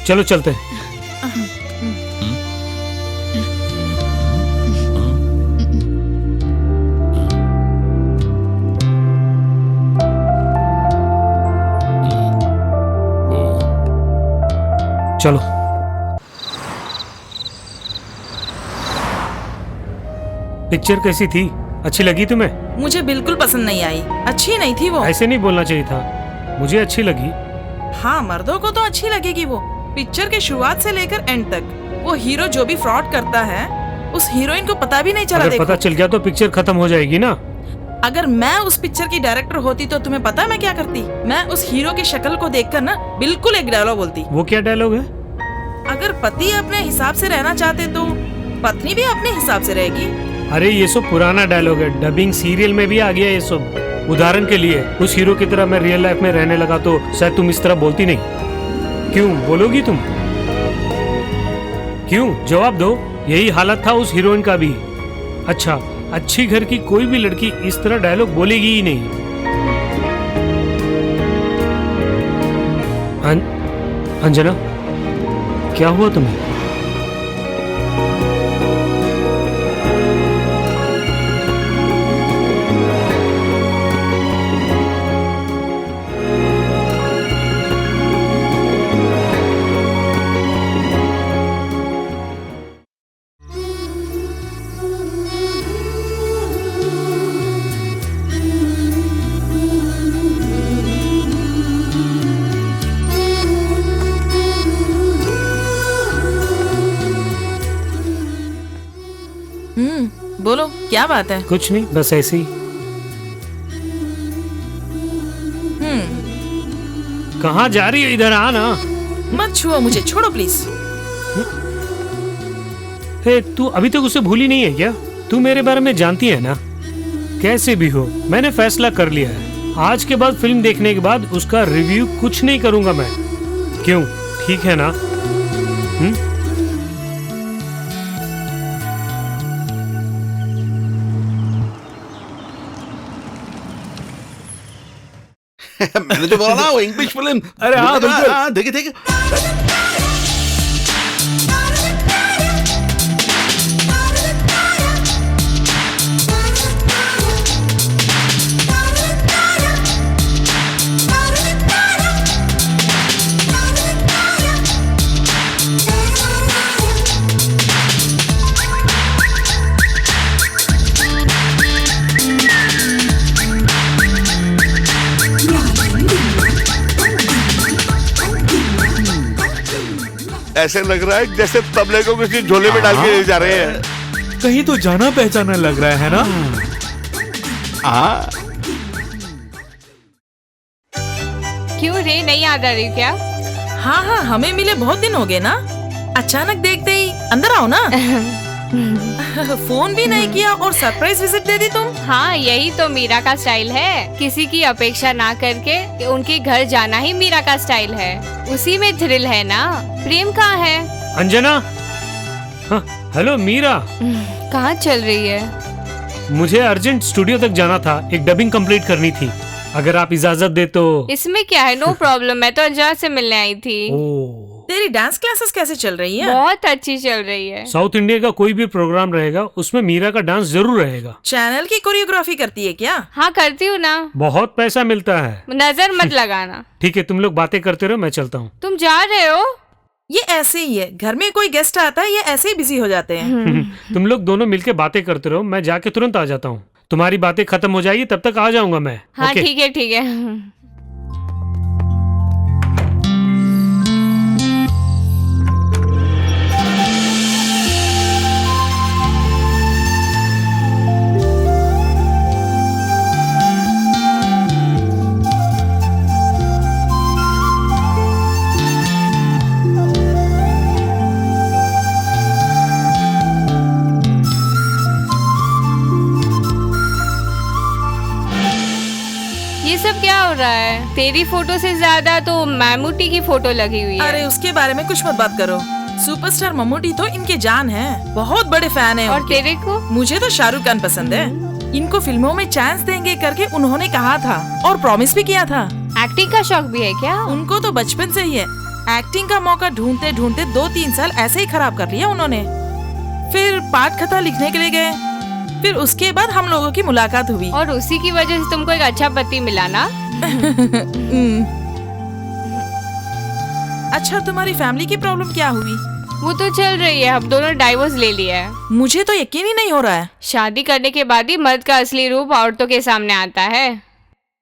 [SPEAKER 6] चलो चलते हैं। चलो। पिक्चर कैसी थी? अच्छी लगी तुम्हें?
[SPEAKER 2] मुझे बिल्कुल पसंद नहीं आई, अच्छी नहीं थी वो।
[SPEAKER 6] ऐसे नहीं बोलना चाहिए था, मुझे अच्छी लगी।
[SPEAKER 2] हाँ, मर्दों को तो अच्छी लगेगी वो। पिक्चर के शुरुआत से लेकर एंड तक वो हीरो जो भी फ्रॉड करता है, उस हीरोइन को पता भी नहीं चला।
[SPEAKER 6] अगर पता चल गया तो पिक्चर खत्म हो जाएगी ना।
[SPEAKER 2] अगर मैं उस पिक्चर की डायरेक्टर होती तो तुम्हें पता मैं क्या करती? मैं उस हीरो की शक्ल को देखकर ना बिल्कुल एक डायलॉग बोलती।
[SPEAKER 6] वो क्या डायलॉग है?
[SPEAKER 2] अगर पति अपने हिसाब से रहना चाहते तो पत्नी भी अपने हिसाब से रहेगी।
[SPEAKER 6] अरे ये सब पुराना डायलॉग है, डबिंग सीरियल में भी आ गया ये सब। उदाहरण के लिए उस हीरो की तरह मैं रियल लाइफ में रहने लगा तो शायद तुम इस तरह बोलती नहीं। क्यों बोलोगी तुम? क्यों? जवाब दो। यही हालत था उस हीरोइन का भी। अच्छा, अच्छी घर की कोई भी लड़की इस तरह डायलॉग बोलेगी ही नहीं। अंजना, क्या हुआ तुम्हें?
[SPEAKER 2] बोलो, क्या बात है?
[SPEAKER 6] कुछ नहीं, बस ऐसे ही। कहाँ जा रही है? इधर आना।
[SPEAKER 2] मत छुओ मुझे, छोड़ो प्लीज।
[SPEAKER 6] हे, तू अभी तक उसे भूली नहीं है क्या? तू मेरे बारे में जानती है ना? कैसे भी हो, मैंने फैसला कर लिया है। आज के बाद फिल्म देखने के बाद उसका रिव्यू कुछ नहीं करूंगा मैं। क्यों? ठीक है ना?
[SPEAKER 7] मैंने जो बोला ना, वो इंग्लिश फिल्म।
[SPEAKER 10] अरे हाँ, बिल्कुल।
[SPEAKER 7] देखिए देखिए। ऐसे लग रहा है जैसे तबले को किसी झोले में डाल के ले जा रहे हैं।
[SPEAKER 10] कहीं तो जाना पहचाना लग रहा है ना?
[SPEAKER 13] क्यों रे, नहीं याद आ रही क्या?
[SPEAKER 2] हाँ हाँ, हमें मिले बहुत दिन हो गए ना। अचानक देखते ही अंदर आओ ना। फोन भी नहीं किया और सरप्राइज विजिट दे दी तुम।
[SPEAKER 13] हाँ, यही तो मीरा का स्टाइल है। किसी की अपेक्षा ना करके उनके घर जाना ही मीरा का स्टाइल है। उसी में थ्रिल है ना। प्रेम कहाँ है?
[SPEAKER 6] अंजना। हाँ, हेलो मीरा।
[SPEAKER 13] कहाँ चल रही है?
[SPEAKER 6] मुझे अर्जेंट स्टूडियो तक जाना था, एक डबिंग कंप्लीट करनी थी। अगर आप इजाजत दे तो।
[SPEAKER 13] इसमें क्या है, नो प्रॉब्लम। मैं तो अंजना से मिलने आई थी।
[SPEAKER 2] तेरी डांस क्लासेस कैसे चल रही है?
[SPEAKER 13] बहुत अच्छी चल रही है।
[SPEAKER 6] साउथ इंडिया का कोई भी प्रोग्राम रहेगा उसमें मीरा का डांस जरूर रहेगा।
[SPEAKER 2] चैनल की कोरियोग्राफी करती है क्या?
[SPEAKER 13] हाँ, करती हूँ ना।
[SPEAKER 6] बहुत पैसा मिलता है।
[SPEAKER 13] नजर मत लगाना।
[SPEAKER 6] ठीक है, तुम लोग बातें करते रहो, मैं चलता हूँ।
[SPEAKER 13] तुम जा रहे हो?
[SPEAKER 2] ये ऐसे ही है, घर में कोई गेस्ट आता है ये ऐसे ही बिजी हो जाते हैं।
[SPEAKER 6] तुम लोग दोनों मिलके बातें करते रहो, मैं जाके तुरंत आ जाता हूँ। तुम्हारी बातें खत्म हो जाएगी तब तक आ जाऊंगा मैं।
[SPEAKER 13] हाँ ठीक है ठीक है। ये सब क्या हो रहा है? तेरी फोटो से ज्यादा तो मम्मूटी की फोटो लगी हुई है।
[SPEAKER 2] अरे उसके बारे में कुछ मत बात करो। सुपरस्टार मम्मूटी तो इनके जान है, बहुत बड़े फैन है।
[SPEAKER 13] और तेरे को?
[SPEAKER 2] मुझे तो शाहरुख खान पसंद है। इनको फिल्मों में चांस देंगे करके उन्होंने कहा था और प्रॉमिस भी किया था।
[SPEAKER 13] एक्टिंग का शौक भी है क्या?
[SPEAKER 2] उनको तो बचपन से ही है। एक्टिंग का मौका ढूंढते ढूंढते 2-3 साल ऐसे ही खराब कर लिया उन्होंने। फिर पाठ कथा लिखने के लिए गए, फिर उसके बाद हम लोगों की मुलाकात हुई
[SPEAKER 13] और उसी की वजह से तुमको एक अच्छा पति मिला ना।
[SPEAKER 2] अच्छा, तुम्हारी फैमिली की प्रॉब्लम क्या हुई?
[SPEAKER 13] वो तो चल रही है, अब दोनों डाइवोर्स ले लिया है।
[SPEAKER 2] मुझे तो यकीन ही नहीं हो रहा है।
[SPEAKER 13] शादी करने के बाद ही मर्द का असली रूप औरतों के सामने आता है।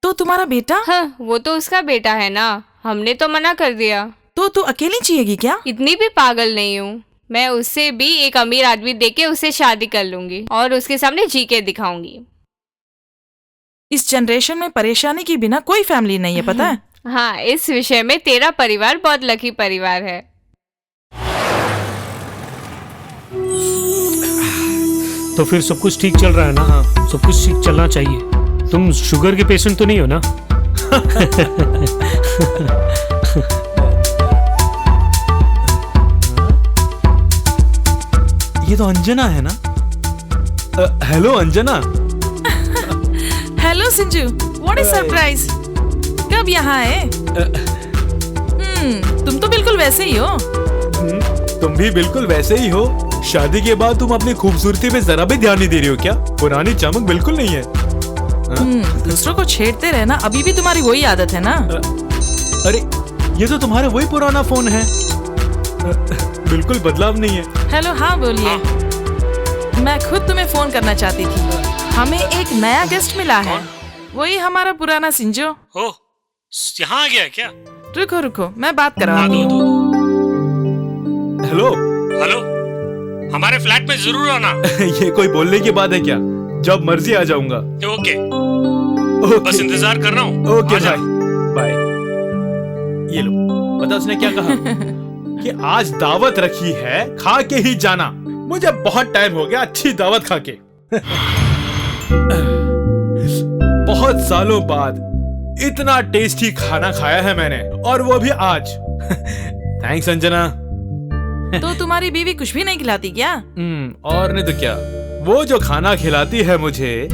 [SPEAKER 2] तो तुम्हारा बेटा?
[SPEAKER 13] हाँ, वो तो उसका बेटा है ना, हमने तो मना कर दिया।
[SPEAKER 2] तो तू अकेली चाहिएगी क्या?
[SPEAKER 13] इतनी भी पागल नहीं हूँ मैं, उससे भी एक अमीर आदमी देके उससे शादी कर लूंगी और उसके सामने जी के दिखाऊंगी।
[SPEAKER 2] इस जनरेशन में परेशानी के बिना कोई फैमिली नहीं है, पता है?
[SPEAKER 13] हाँ, इस विषय में तेरा परिवार बहुत लकी परिवार है।
[SPEAKER 6] तो फिर सब कुछ ठीक चल रहा है ना? हाँ, सब कुछ ठीक चलना चाहिए। तुम शुगर के पेशेंट तो नहीं हो ना?
[SPEAKER 10] ये तो अंजना है ना? Hello Anjana.
[SPEAKER 2] Hello Sanju, what is surprise? कब यहाँ आए? तुम तो बिल्कुल वैसे ही हो।
[SPEAKER 10] तुम भी बिल्कुल वैसे ही हो। शादी के बाद तुम अपनी खूबसूरती पे जरा भी ध्यान नहीं दे रही हो क्या? पुरानी चमक बिल्कुल नहीं है।
[SPEAKER 2] दूसरों को छेड़ते रहना अभी भी तुम्हारी वही आदत है ना?
[SPEAKER 10] अरे ये तो तुम्हारा वही पुराना फोन है, बिल्कुल बदलाव नहीं है।
[SPEAKER 2] हेलो, हाँ बोलिए। मैं खुद तुम्हें फोन करना चाहती थी। हमें एक नया गेस्ट मिला है, वही हमारा पुराना सिंजो।
[SPEAKER 6] ओ, यहाँ आ गया क्या?
[SPEAKER 2] रुको रुको, मैं बात करवाती हूँ।
[SPEAKER 10] हेलो
[SPEAKER 6] हेलो, हमारे फ्लैट में जरूर आना।
[SPEAKER 10] ये कोई बोलने की बात है क्या? जब मर्जी आ जाऊंगा।
[SPEAKER 6] ओके, बस इंतजार कर रहा हूँ।
[SPEAKER 10] Okay bye bye. ये लो, पता उसने क्या कहा? कि आज दावत रखी है, खा के ही जाना। मुझे बहुत टाइम हो गया अच्छी दावत खा के। बहुत सालों बाद इतना टेस्टी खाना खाया है मैंने, और वो भी आज। थैंक्स अंजना।
[SPEAKER 2] तो तुम्हारी बीवी कुछ भी नहीं खिलाती क्या?
[SPEAKER 10] और नहीं तो क्या, वो जो खाना खिलाती है मुझे,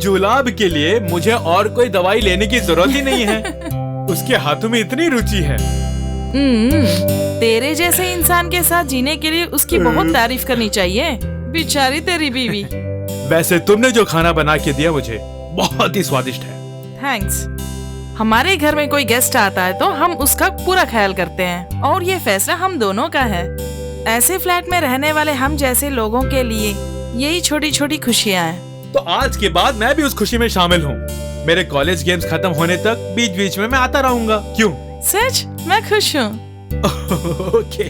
[SPEAKER 10] जुलाब के लिए मुझे और कोई दवाई लेने की जरूरत ही नहीं है। उसके हाथों में इतनी रुचि है।
[SPEAKER 2] तेरे जैसे इंसान के साथ जीने के लिए उसकी बहुत तारीफ करनी चाहिए, बेचारी तेरी बीवी।
[SPEAKER 10] वैसे तुमने जो खाना बना के दिया मुझे बहुत ही स्वादिष्ट है।
[SPEAKER 2] थैंक्स। हमारे घर में कोई गेस्ट आता है तो हम उसका पूरा ख्याल करते हैं, और ये फैसला हम दोनों का है। ऐसे फ्लैट में रहने वाले हम जैसे लोगों के लिए यही छोटी छोटी खुशियाँ हैं।
[SPEAKER 10] तो आज के बाद मैं भी उस खुशी में शामिल हूँ। मेरे कॉलेज गेम्स खत्म होने तक बीच बीच में मैं आता रहूंगा। क्यों?
[SPEAKER 2] सच? मैं खुश हूँ।
[SPEAKER 10] ओके।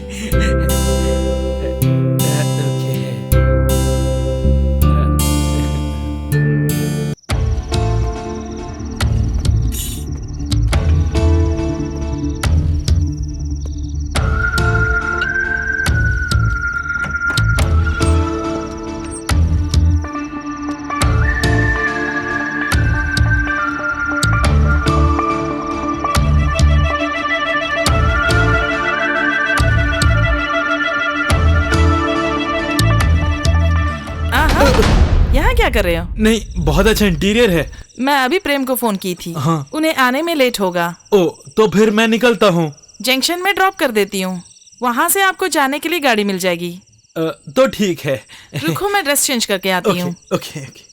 [SPEAKER 2] यहाँ क्या कर रहे हो?
[SPEAKER 10] नहीं, बहुत अच्छा इंटीरियर है।
[SPEAKER 2] मैं अभी प्रेम को फोन की थी।
[SPEAKER 10] हाँ।
[SPEAKER 2] उन्हें आने में लेट होगा।
[SPEAKER 10] ओ, तो फिर मैं निकलता हूँ।
[SPEAKER 2] जंक्शन में ड्रॉप कर देती हूँ, वहाँ से आपको जाने के लिए गाड़ी मिल जाएगी।
[SPEAKER 10] तो ठीक है।
[SPEAKER 2] रुको, मैं ड्रेस चेंज करके आती हूँ।
[SPEAKER 10] Okay okay.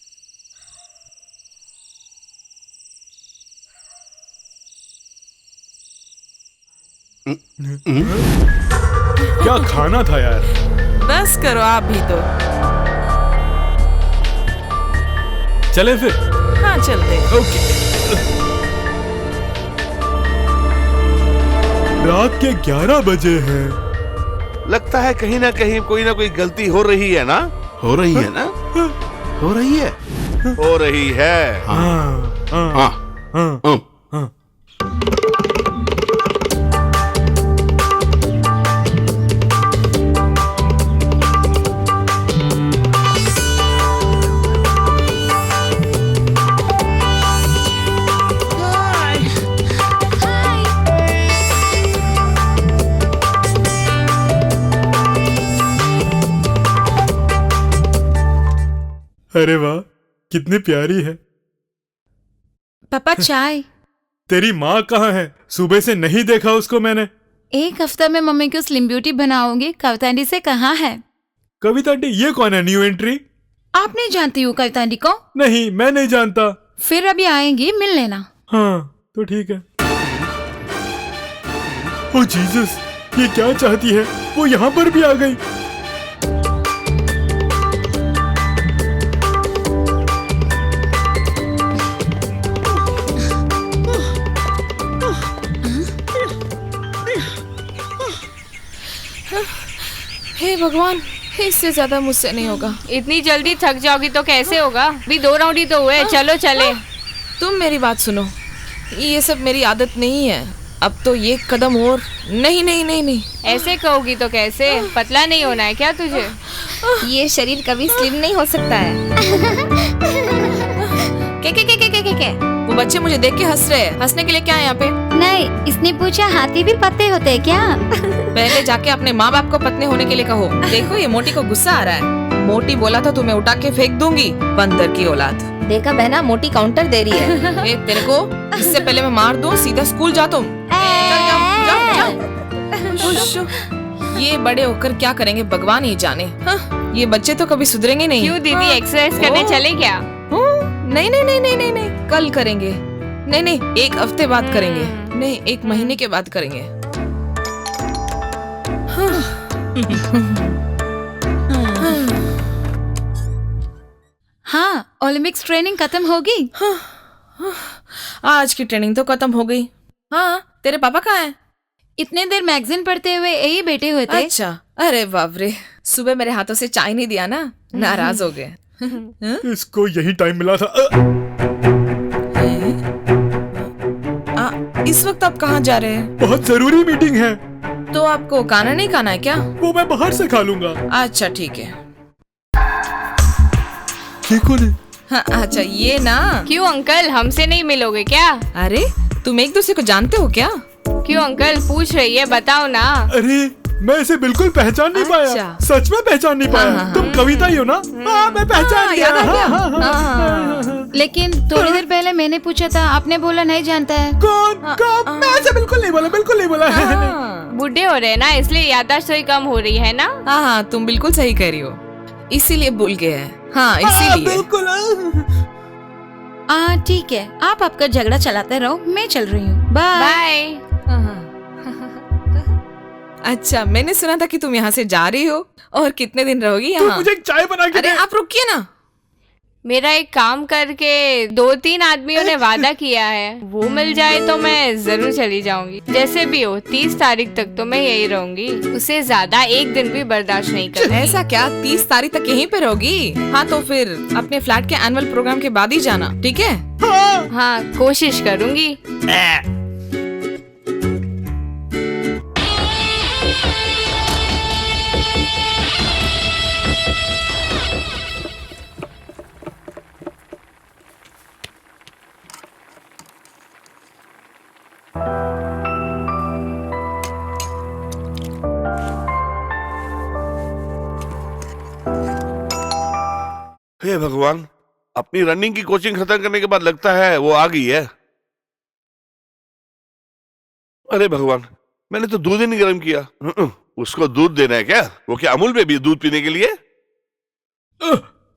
[SPEAKER 10] क्या खाना था यार।
[SPEAKER 2] बस करो आप भी तो।
[SPEAKER 10] चले फिर?
[SPEAKER 2] हाँ चलते।
[SPEAKER 10] ओके। रात के 11 बजे हैं।
[SPEAKER 9] लगता है कहीं ना कहीं कोई ना कोई गलती हो रही है ना? हो रही है ना? हो रही है? हो रही है। हाँ।
[SPEAKER 10] अरे वाह, कितनी प्यारी है।
[SPEAKER 3] पापा चाय।
[SPEAKER 10] तेरी माँ कहाँ है? सुबह से नहीं देखा उसको मैंने।
[SPEAKER 3] एक हफ्ता में मम्मी को स्लिम ब्यूटी बनाऊंगी। कविता आंटी से कहा है।
[SPEAKER 10] कविता आंटी ये कौन है न्यू एंट्री?
[SPEAKER 3] आप नहीं जानती हो कविता आंटी को?
[SPEAKER 10] नहीं, मैं नहीं जानता।
[SPEAKER 3] फिर अभी आएंगी, मिल लेना।
[SPEAKER 10] हाँ तो ठीक है। ओ जीसस, ये क्या चाहती है? वो यहाँ पर भी आ गई।
[SPEAKER 8] हे भगवान, इससे ज्यादा मुझसे नहीं होगा।
[SPEAKER 13] इतनी जल्दी थक जाओगी तो कैसे होगा? अभी 2 राउंड ही तो हुए, चलो चले।
[SPEAKER 8] तुम मेरी बात सुनो, ये सब मेरी आदत नहीं है। अब तो ये कदम और नहीं नहीं नहीं नहीं।
[SPEAKER 13] ऐसे कहोगी तो कैसे? पतला नहीं होना है क्या तुझे?
[SPEAKER 11] ये शरीर कभी स्लिम नहीं हो सकता है।
[SPEAKER 8] के वो बच्चे मुझे देख के हंस रहे हैं। हंसने के लिए क्या है यहाँ पे?
[SPEAKER 11] नहीं, इसने पूछा हाथी भी पत्ते होते हैं क्या?
[SPEAKER 8] पहले जाके अपने माँ बाप को पत्नी होने के लिए कहो। देखो ये मोटी को गुस्सा आ रहा है। मोटी बोला था तुम्हें उठा के फेंक दूंगी, बंदर की औलाद।
[SPEAKER 11] देखा बहना, मोटी काउंटर दे रही है।
[SPEAKER 8] ए, तेरे को इससे पहले मैं मार दूं, सीधा स्कूल जा तुम। जाओ। ये बड़े होकर क्या करेंगे भगवान ही जाने। हाँ, ये बच्चे तो कभी सुधरेंगे नहीं।
[SPEAKER 13] क्यों दीदी, एक्सरसाइज करने चले क्या?
[SPEAKER 8] नहीं नहीं नहीं नहीं नहीं नहीं, कल करेंगे। नहीं नहीं, 1 हफ्ते बाद करेंगे। नहीं, 1 महीने के बाद करेंगे।
[SPEAKER 3] हाँ, ओलंपिक्स ट्रेनिंग खत्म होगी।
[SPEAKER 8] आज की ट्रेनिंग तो खत्म हो गई। हाँ, तेरे पापा कहाँ हैं?
[SPEAKER 3] इतने देर मैगजीन पढ़ते हुए यही बैठे हुए थे।
[SPEAKER 8] अच्छा, अरे बाप रे, सुबह मेरे हाथों से चाय नहीं दिया ना, नाराज हो गए।
[SPEAKER 10] इसको यही टाइम मिला था।
[SPEAKER 8] इस वक्त आप कहाँ जा रहे हैं?
[SPEAKER 10] बहुत जरूरी मीटिंग है।
[SPEAKER 8] तो आपको खाना नहीं खाना है क्या?
[SPEAKER 10] वो मैं बाहर से खा लूंगा।
[SPEAKER 8] अच्छा ठीक है।
[SPEAKER 10] ये कौन है?
[SPEAKER 8] हाँ, अच्छा ये ना।
[SPEAKER 13] क्यों अंकल, हमसे नहीं मिलोगे क्या?
[SPEAKER 8] अरे तुम एक दूसरे को जानते हो क्या?
[SPEAKER 13] क्यों अंकल, पूछ रही है, बताओ ना।
[SPEAKER 10] अरे मैं इसे बिल्कुल पहचान नहीं पाया। सच में पहचान नहीं पाया। तुम कविता ही हो ना? हाँ, मैं पहचान गया।
[SPEAKER 3] लेकिन थोड़ी देर पहले मैंने पूछा था, आपने बोला नहीं जानता है।
[SPEAKER 10] कौन? मैं ऐसे बिल्कुल नहीं बोला, बिल्कुल नहीं बोला।
[SPEAKER 13] बूढ़े हो रहे हैं ना, इसलिए याददाश्त थोड़ी कम हो रही है ना।
[SPEAKER 8] हाँ, तुम बिल्कुल सही कह रही हो, इसीलिए भूल गए हैं। हाँ, इसीलिए।
[SPEAKER 10] बिल्कुल।
[SPEAKER 3] ठीक है, आप आपका झगड़ा चलाते रहो, मैं चल रही हूँ। बाय।
[SPEAKER 8] अच्छा, मैंने सुना था कि तुम यहाँ से जा रही हो। और कितने दिन रहोगी यहाँ?
[SPEAKER 10] मुझे एक चाय बना के
[SPEAKER 8] अरे आप रुकिए ना।
[SPEAKER 13] मेरा एक काम करके 2-3 आदमियों ने वादा किया है, वो मिल जाए तो मैं जरूर चली जाऊंगी। जैसे भी हो 30 तारीख तक तो मैं यही रहूंगी, उससे ज्यादा 1 दिन भी बर्दाश्त नहीं कर।
[SPEAKER 8] ऐसा क्या? 30 तारीख तक यहीं पे रहोगी? हाँ, तो फिर अपने फ्लैट के एनुअल प्रोग्राम के बाद ही जाना, ठीक है?
[SPEAKER 13] हाँ, कोशिश करूंगी।
[SPEAKER 9] हे भगवान, अपनी रनिंग की कोचिंग खत्म करने के बाद लगता है वो आ गई है। अरे भगवान, मैंने तो दूध ही नहीं गर्म किया। उसको दूध देना है क्या? वो क्या अमूल बेबी दूध पीने के लिए?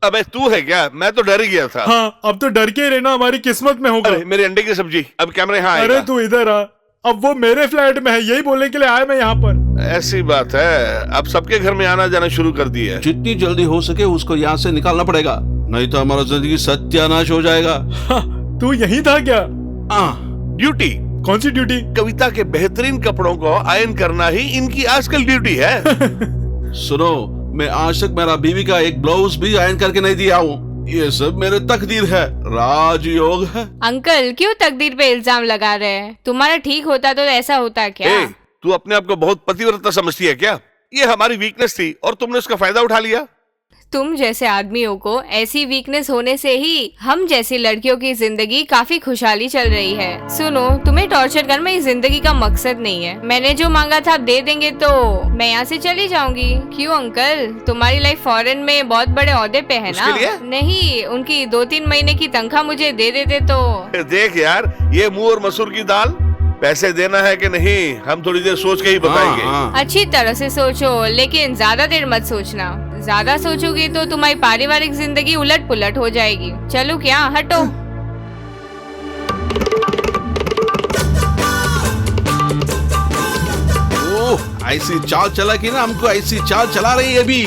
[SPEAKER 9] अबे तू है क्या? मैं तो डर ही गया था।
[SPEAKER 10] हाँ, अब तो डर के रहना हमारी किस्मत में होगा।
[SPEAKER 9] अरे मेरे अंडे की सब्जी, अब कैमरे यहाँ आएगा।
[SPEAKER 10] अरे तू इधर आ, अब वो मेरे फ्लैट में है, यही बोलने के लिए आया मैं यहाँ पर।
[SPEAKER 9] ऐसी बात है, अब सबके घर में आना जाना शुरू कर दिया है।
[SPEAKER 5] जितनी जल्दी हो सके उसको यहाँ से निकालना पड़ेगा, नहीं तो हमारा जिंदगी सत्यानाश हो जाएगा।
[SPEAKER 10] तू यही था क्या?
[SPEAKER 9] ड्यूटी।
[SPEAKER 10] कौन सी ड्यूटी?
[SPEAKER 9] कविता के बेहतरीन कपड़ों को आयन करना ही इनकी आजकल ड्यूटी है।
[SPEAKER 5] सुनो, मैं आज तक मेरा बीवी का एक ब्लाउज भी आयन करके नहीं दिया हूँ। ये सब मेरे तकदीर है, राजयोग है।
[SPEAKER 13] अंकल क्यों तकदीर पे इल्जाम लगा रहे हैं? तुम्हारा ठीक होता तो ऐसा होता क्या?
[SPEAKER 9] तू अपने आप को बहुत पतिव्रता समझती है क्या? ये हमारी वीकनेस थी और तुमने उसका फायदा उठा लिया।
[SPEAKER 13] तुम जैसे आदमियों को ऐसी वीकनेस होने से ही हम जैसी लड़कियों की जिंदगी काफी खुशहाली चल रही है। सुनो, तुम्हें टॉर्चर करना इस जिंदगी का मकसद नहीं है। मैंने जो मांगा था दे देंगे तो मैं यहाँ से चली जाऊंगी। क्यों अंकल, तुम्हारी लाइफ फॉरेन में बहुत बड़े ओहदे पे है ना? नहीं, उनकी 2-3 महीने की तनख्वाह मुझे दे देते तो।
[SPEAKER 9] देख यार, ये मुंह और मसूर की दाल, पैसे देना है कि नहीं हम थोड़ी देर सोच के ही बताएंगे।
[SPEAKER 13] अच्छी तरह से सोचो, लेकिन ज्यादा देर मत सोचना। ज्यादा सोचोगे तो तुम्हारी पारिवारिक जिंदगी उलट पुलट हो जाएगी। चलो क्या, हटो।
[SPEAKER 7] ओह, ऐसी चाल चला कि ना हमको ऐसी चाल चला रही है अभी।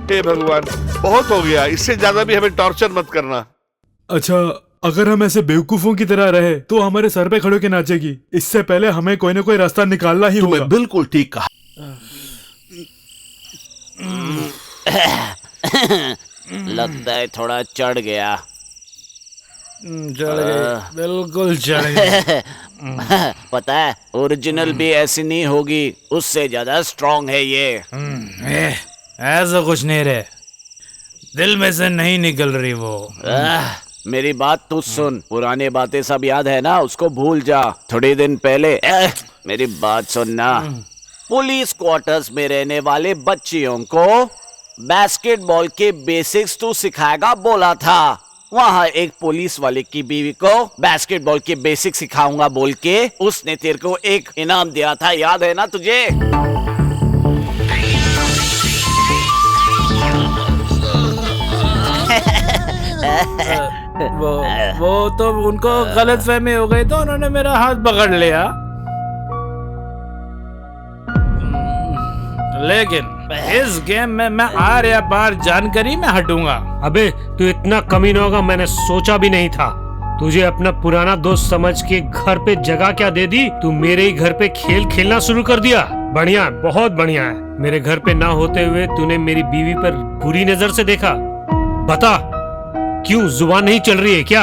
[SPEAKER 9] हे भगवान, बहुत हो गया, इससे ज्यादा भी हमें टॉर्चर मत करना।
[SPEAKER 10] अच्छा, अगर हम ऐसे बेवकूफों की तरह रहे तो हमारे सर पे खड़े के नाचेगी। इससे पहले हमें कोई ना कोई रास्ता निकालना ही होगा।
[SPEAKER 7] बिल्कुल ठीक कहा।
[SPEAKER 5] लगता है थोड़ा चढ़ गया।
[SPEAKER 10] बिल्कुल चढ़ गया।
[SPEAKER 5] पता है, ओरिजिनल भी ऐसी नहीं होगी, उससे ज्यादा स्ट्रॉन्ग है ये।
[SPEAKER 10] ऐसा कुछ नहीं रे, दिल में से नहीं निकल रही वो।
[SPEAKER 5] मेरी बात तू सुन, पुरानी बातें सब याद है ना, उसको भूल जा। थोड़े दिन पहले मेरी बात सुनना, पुलिस क्वार्टर्स में रहने वाले बच्चियों को बास्केटबॉल के बेसिक्स तू सिखाएगा बोला था। वहाँ एक पुलिस वाले की बीवी को बास्केटबॉल के बेसिक सिखाऊंगा बोल के उसने तेरे को एक इनाम दिया था, याद है ना तुझे?
[SPEAKER 10] वो तो उनको गलत फहमी हो गई तो उन्होंने मेरा हाथ पकड़ लिया। लेकिन इस गेम में मैं आर या पार जानकर ही मैं हटूंगा।
[SPEAKER 6] अबे तू इतना कमी न होगा मैंने सोचा भी नहीं था। तुझे अपना पुराना दोस्त समझ के घर पे जगह क्या दे दी, तू मेरे ही घर पे खेल खेलना शुरू कर दिया। बढ़िया है, बहुत बढ़िया है। मेरे घर पे ना होते हुए तूने मेरी बीवी पर बुरी नजर से देखा। बता क्यों, जुबान नहीं चल रही है क्या?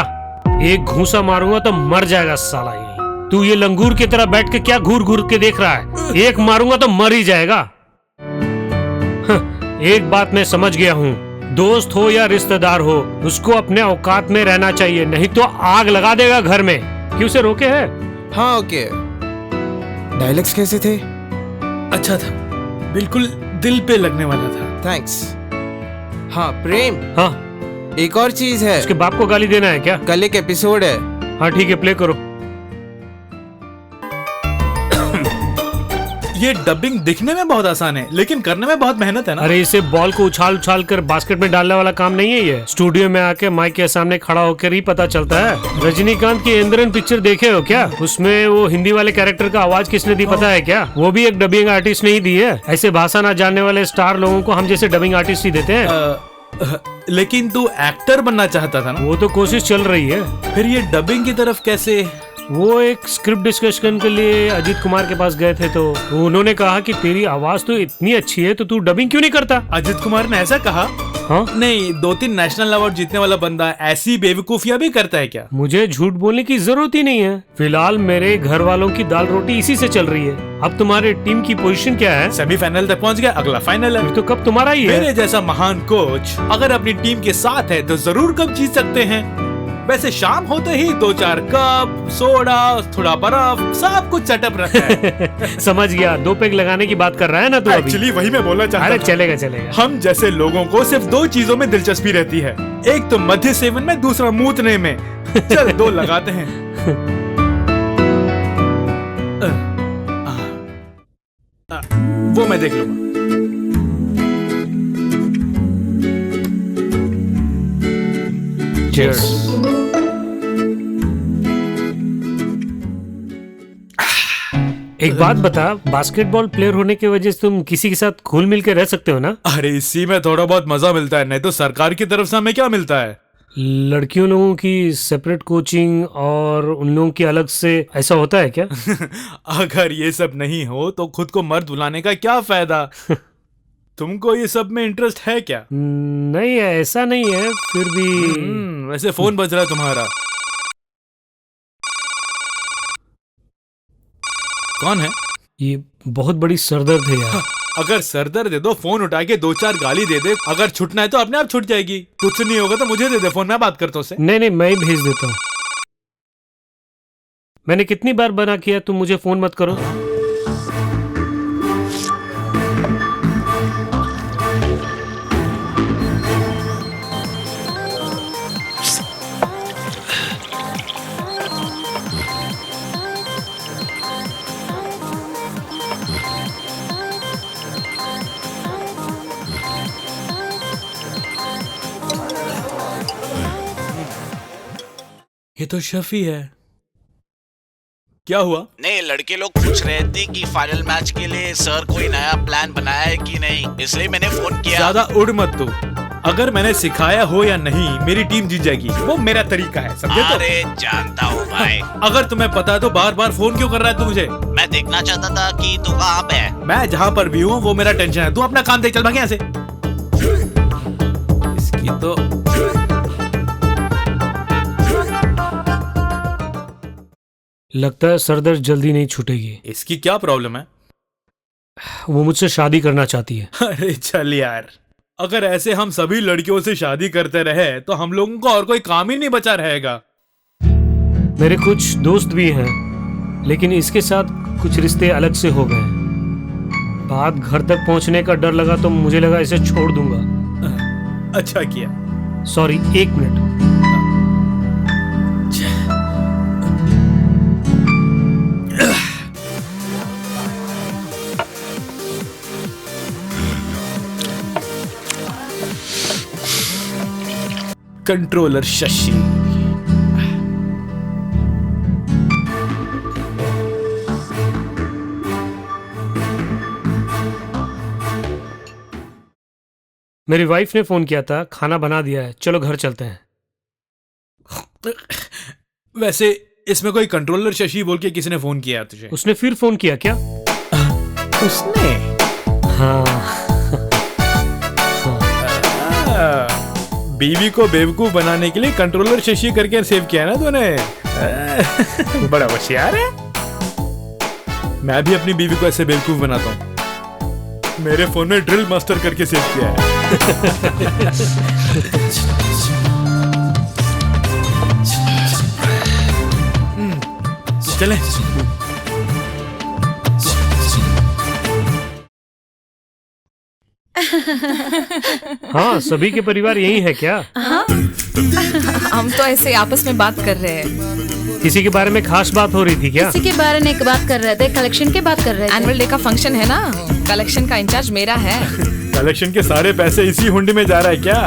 [SPEAKER 6] एक घूंसा मारूंगा तो मर जाएगा साला ये। तू ये लंगूर की तरह बैठ के क्या घूर घूर के देख रहा है? एक मारूंगा तो मर ही जाएगा। एक बात मैं समझ गया हूँ, दोस्त हो या रिश्तेदार हो, उसको अपने औकात में रहना चाहिए, नहीं तो आग लगा देगा घर में। क्यों से रोके है?
[SPEAKER 1] हाँ ओके। डायलॉग्स कैसे थे?
[SPEAKER 10] अच्छा था, बिल्कुल दिल पे लगने वाला था।
[SPEAKER 1] थैंक्स। हाँ प्रेम,
[SPEAKER 6] हाँ
[SPEAKER 1] एक और चीज है।
[SPEAKER 6] उसके बाप को गाली देना है क्या?
[SPEAKER 1] कल एक एपिसोड है।
[SPEAKER 6] हाँ ठीक है, प्ले करो।
[SPEAKER 10] ये डबिंग दिखने में बहुत आसान है लेकिन करने में बहुत मेहनत है ना।
[SPEAKER 6] अरे इसे बॉल को उछाल उछाल कर बास्केट में डालने वाला काम नहीं है ये। स्टूडियो में आके माइक के सामने खड़ा होकर ही पता चलता है। रजनीकांत की इंद्रन पिक्चर देखे हो क्या? उसमें वो हिंदी वाले कैरेक्टर का आवाज किसने दी पता है क्या? वो भी एक डबिंग आर्टिस्ट ने ही दी है। ऐसे भाषा ना जानने वाले स्टार लोगों को हम जैसे डबिंग आर्टिस्ट ही देते हैं।
[SPEAKER 10] लेकिन तू एक्टर बनना चाहता था ना?
[SPEAKER 6] वो तो कोशिश चल रही है।
[SPEAKER 10] फिर ये डबिंग की तरफ कैसे?
[SPEAKER 6] वो एक स्क्रिप्ट डिस्कशन के लिए अजीत कुमार के पास गए थे तो उन्होंने कहा कि तेरी आवाज तो इतनी अच्छी है तो तू डबिंग क्यों नहीं करता?
[SPEAKER 10] अजीत कुमार ने ऐसा कहा?
[SPEAKER 6] हाँ?
[SPEAKER 10] नहीं, 2-3 नेशनल अवार्ड जीतने वाला बंदा ऐसी बेवकूफियां भी करता है क्या?
[SPEAKER 6] मुझे झूठ बोलने की जरूरत ही नहीं है। फिलहाल मेरे घर वालों की दाल रोटी इसी से चल रही है। अब तुम्हारे टीम की पोजीशन क्या है?
[SPEAKER 10] सेमीफाइनल तक पहुंच गया, अगला फाइनल है।
[SPEAKER 6] तो कब तुम्हारा ही है?
[SPEAKER 10] मेरे जैसा महान कोच अगर अपनी टीम के साथ है तो जरूर कब जीत सकते हैं। वैसे शाम होते ही 2-4 कप, सोडा, थोड़ा बर्फ, सब कुछ सेटअप रहता है।
[SPEAKER 6] समझ गया, 2 पेग लगाने की बात कर रहा है ना तू अभी?
[SPEAKER 10] एक्चुअली वही मैं बोलना चाहता
[SPEAKER 6] अरे
[SPEAKER 10] था।
[SPEAKER 6] चलेगा चलेगा।
[SPEAKER 10] हम जैसे लोगों को सिर्फ 2 चीजों में दिलचस्पी रहती है, एक तो मध्य सेवन में, दूसरा मूतने में। चल 2 लगाते हैं। वो मैं देख लूंगा।
[SPEAKER 6] Cheers. एक बात बता, बास्केटबॉल प्लेयर होने की वजह से तुम किसी के साथ घुल मिल के रह सकते हो ना?
[SPEAKER 10] अरे इसी में थोड़ा बहुत मजा मिलता है, नहीं तो सरकार की तरफ से हमें क्या मिलता है?
[SPEAKER 6] लड़कियों लोगों की सेपरेट कोचिंग और उन लोगों की अलग से, ऐसा होता है क्या?
[SPEAKER 10] अगर ये सब नहीं हो तो खुद को मर्द बुलाने का क्या फायदा? तुमको ये सब में इंटरेस्ट है क्या?
[SPEAKER 6] नहीं ऐसा नहीं है, फिर भी।
[SPEAKER 10] वैसे फोन बज रहा है तुम्हारा। कौन है?
[SPEAKER 6] ये बहुत बड़ी सरदर्द है यार।
[SPEAKER 10] अगर सरदर्द है तो फोन उठा के 2-4 गाली दे दे। अगर छुटना है तो अपने आप छुट जाएगी। तुझसे नहीं होगा तो मुझे दे दे फोन, मैं बात करता हूँ उससे।
[SPEAKER 6] नहीं मैं ही भेज देता हूँ। मैंने कितनी बार मना किया तुम मुझे फोन मत करो।
[SPEAKER 10] ये तो शफी है। क्या हुआ?
[SPEAKER 12] नहीं, लड़के लोग पूछ रहे थे कि फाइनल मैच के लिए सर कोई नया प्लान बनाया है कि नहीं, इसलिए मैंने फोन किया।
[SPEAKER 10] ज्यादा उड़ मत तू। अगर मैंने सिखाया हो या नहीं, मेरी टीम जीत जाएगी। वो मेरा तरीका है, समझे? तो
[SPEAKER 12] अरे जानता हूँ भाई।
[SPEAKER 10] अगर तुम्हें पता है तो बार बार फोन क्यों कर रहा है तू मुझे?
[SPEAKER 12] मैं देखना चाहता था कि तू कहाँ पे है।
[SPEAKER 10] मैं जहाँ पर भी हूँ वो मेरा टेंशन है। तू अपना काम देख, चल भाग यहाँ से। इसकी तो
[SPEAKER 6] लगता है सरदर्द जल्दी नहीं छूटेगी।
[SPEAKER 10] इसकी क्या प्रॉब्लम है?
[SPEAKER 6] वो मुझसे शादी करना चाहती है।
[SPEAKER 10] अरे चल यार, अगर ऐसे हम सभी लड़कियों से शादी करते रहे तो हम लोगों को और कोई काम ही नहीं बचा रहेगा।
[SPEAKER 6] मेरे कुछ दोस्त भी हैं, लेकिन इसके साथ कुछ रिश्ते अलग से हो गए। बात घर तक पहुंचने का डर लगा तो मुझे लगा इसे छोड़ दूंगा।
[SPEAKER 10] अच्छा किया।
[SPEAKER 6] Sorry, 1 minute.
[SPEAKER 10] कंट्रोलर शशि।
[SPEAKER 6] मेरी वाइफ ने फोन किया था, खाना बना दिया है, चलो घर चलते हैं।
[SPEAKER 10] वैसे इसमें कोई कंट्रोलर शशि बोल के किसी ने फोन किया है तुझे?
[SPEAKER 6] उसने फिर फोन किया क्या?
[SPEAKER 10] उसने?
[SPEAKER 6] हाँ।
[SPEAKER 10] बीवी को बेवकूफ बनाने के लिए कंट्रोलर शशि करके सेव किया ना तूने। बड़ा होशियार है। मैं भी अपनी बीवी को ऐसे बेवकूफ बनाता हूँ। मेरे फोन में ड्रिल मास्टर करके सेव किया है। चलें।
[SPEAKER 6] हाँ, सभी के परिवार यही है क्या?
[SPEAKER 8] हाँ? हम तो ऐसे आपस में बात कर रहे हैं।
[SPEAKER 6] किसी के बारे में खास बात हो रही थी क्या?
[SPEAKER 11] किसी के बारे में बात कर रहे थे, कलेक्शन की बात कर रहे थे।
[SPEAKER 8] एनुअल डे का फंक्शन है ना, कलेक्शन का इंचार्ज मेरा है।
[SPEAKER 10] कलेक्शन के सारे पैसे इसी हुंडी में जा रहा है क्या?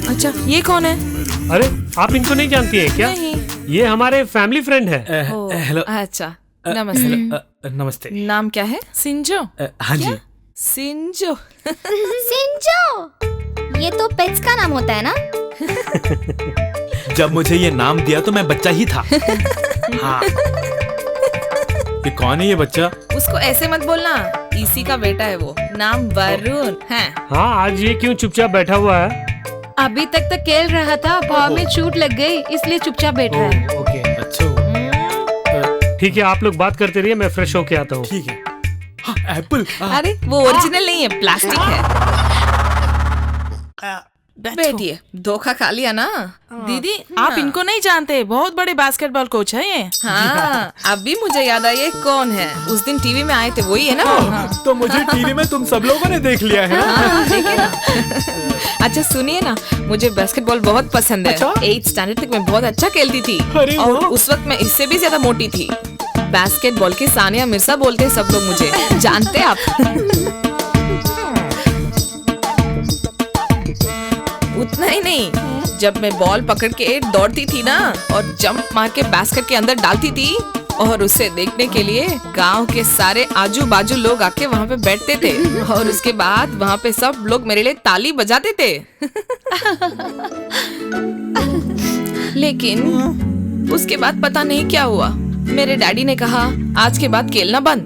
[SPEAKER 8] अच्छा, ये कौन है?
[SPEAKER 6] अरे, आप इनको नहीं जानती है क्या?
[SPEAKER 8] नहीं।
[SPEAKER 6] ये हमारे फैमिली फ्रेंड है।
[SPEAKER 10] हेलो।
[SPEAKER 8] अच्छा, नमस्ते।
[SPEAKER 10] नमस्ते।
[SPEAKER 8] नाम क्या है? सिंजो।
[SPEAKER 10] हाँ जी।
[SPEAKER 8] सिंजो।
[SPEAKER 11] सिंजो, ये तो पेट्स का नाम होता है ना?
[SPEAKER 10] जब मुझे ये नाम दिया तो मैं बच्चा ही था। हाँ। ये कौन है ये बच्चा?
[SPEAKER 8] उसको ऐसे मत बोलना, इसी का बेटा है वो। नाम वरुण है।
[SPEAKER 6] हाँ, आज ये क्यों चुपचाप बैठा हुआ है?
[SPEAKER 3] अभी तक तो खेल रहा था, पाँव में चोट लग गई, इसलिए चुपचाप बैठ रहा है।
[SPEAKER 6] ओके,
[SPEAKER 10] अच्छा।
[SPEAKER 6] ठीक है, आप लोग बात करते रहिए, मैं फ्रेश होके आता हूँ।
[SPEAKER 10] ठीक है। हाँ, एप्पल।
[SPEAKER 8] अरे वो ओरिजिनल नहीं है, प्लास्टिक है। बैठिए, धोखा खा लिया ना।
[SPEAKER 2] दीदी, आप इनको नहीं जानते, बहुत बड़े बास्केटबॉल कोच है ये।
[SPEAKER 8] हाँ, अभी मुझे याद आया ये कौन है। उस दिन टीवी में आए थे, वही है ना वो?
[SPEAKER 10] तो मुझे टीवी में तुम सब लोगों ने देख लिया है।
[SPEAKER 8] देखे ना? अच्छा सुनिए ना, मुझे बास्केटबॉल बहुत पसंद है।
[SPEAKER 10] अच्छा?
[SPEAKER 8] 8th स्टैंडर्ड तक मैं बहुत अच्छा खेलती थी।
[SPEAKER 10] अरे
[SPEAKER 8] और
[SPEAKER 10] वाह।
[SPEAKER 8] उस वक्त मैं इससे भी ज्यादा मोटी थी। बास्केटबॉल की सानिया मिर्जा बोलते हैं सब लोग मुझे। जानते आप? उतना ही नहीं, जब मैं बॉल पकड़ के दौड़ती थी ना और जंप मार के बास्केट के अंदर डालती थी, और उसे देखने के लिए गांव के सारे आजू बाजू लोग आके वहाँ पे बैठते थे, और उसके बाद वहाँ पे सब लोग मेरे लिए ताली बजाते थे। लेकिन उसके बाद पता नहीं क्या हुआ, मेरे डैडी ने कहा आज के बाद खेलना बंद।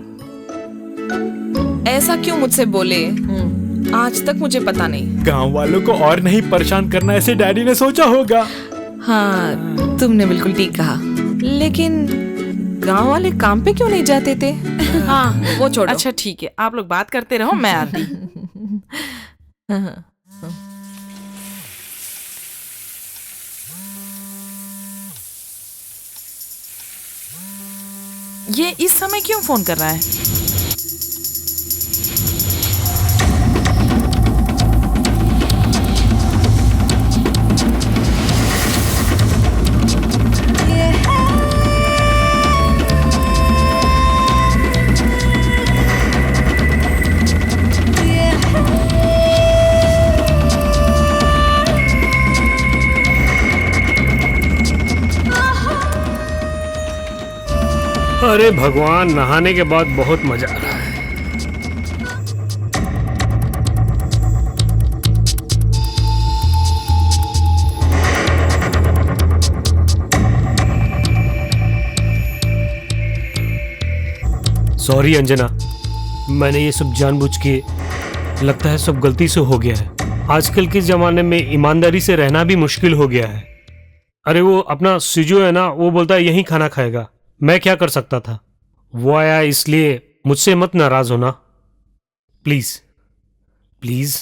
[SPEAKER 8] ऐसा क्यों मुझसे बोले, आज तक मुझे पता नहीं।
[SPEAKER 10] गांव वालों को और नहीं परेशान करना, ऐसे डैडी ने सोचा होगा।
[SPEAKER 8] हाँ, तुमने बिल्कुल ठीक कहा। लेकिन गांव वाले काम पे क्यों नहीं जाते थे? हाँ, वो छोड़ो।
[SPEAKER 2] अच्छा ठीक है, आप लोग बात करते रहो, मैं आती। ये इस समय क्यों फोन कर रहा है?
[SPEAKER 6] अरे भगवान, नहाने के बाद बहुत मजा आ रहा है। सॉरी अंजना, मैंने ये सब जानबूझ के, लगता है सब गलती से हो गया है। आजकल के जमाने में ईमानदारी से रहना भी मुश्किल हो गया है। अरे वो अपना सिजो है ना, वो बोलता है यहीं खाना खाएगा। मैं क्या कर सकता था? वो आया इसलिए मुझसे मत नाराज होना प्लीज प्लीज।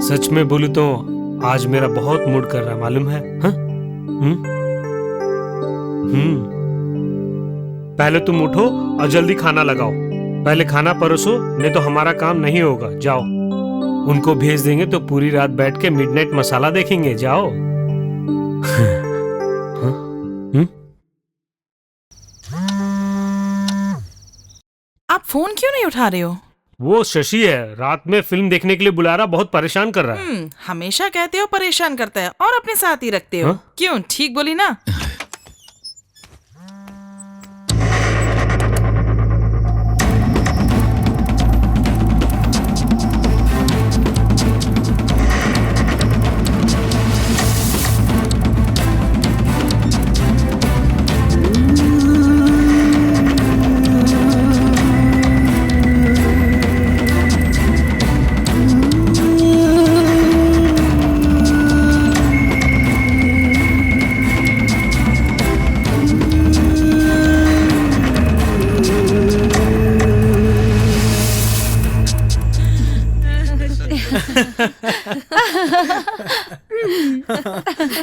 [SPEAKER 6] सच में बोलूं तो आज मेरा बहुत मूड कर रहा है, मालूम है? हाँ? पहले तुम उठो और जल्दी खाना लगाओ। पहले खाना परोसो, नहीं तो हमारा काम नहीं होगा। जाओ, उनको भेज देंगे तो पूरी रात बैठ के मिडनाइट मसाला देखेंगे। जाओ।
[SPEAKER 2] आप फोन क्यों नहीं उठा रहे हो?
[SPEAKER 6] वो शशि है, रात में फिल्म देखने के लिए बुला रहा, बहुत परेशान कर रहा है।
[SPEAKER 2] हमेशा कहते हो परेशान करता है और अपने साथ ही रखते हो। क्यों, ठीक बोली ना?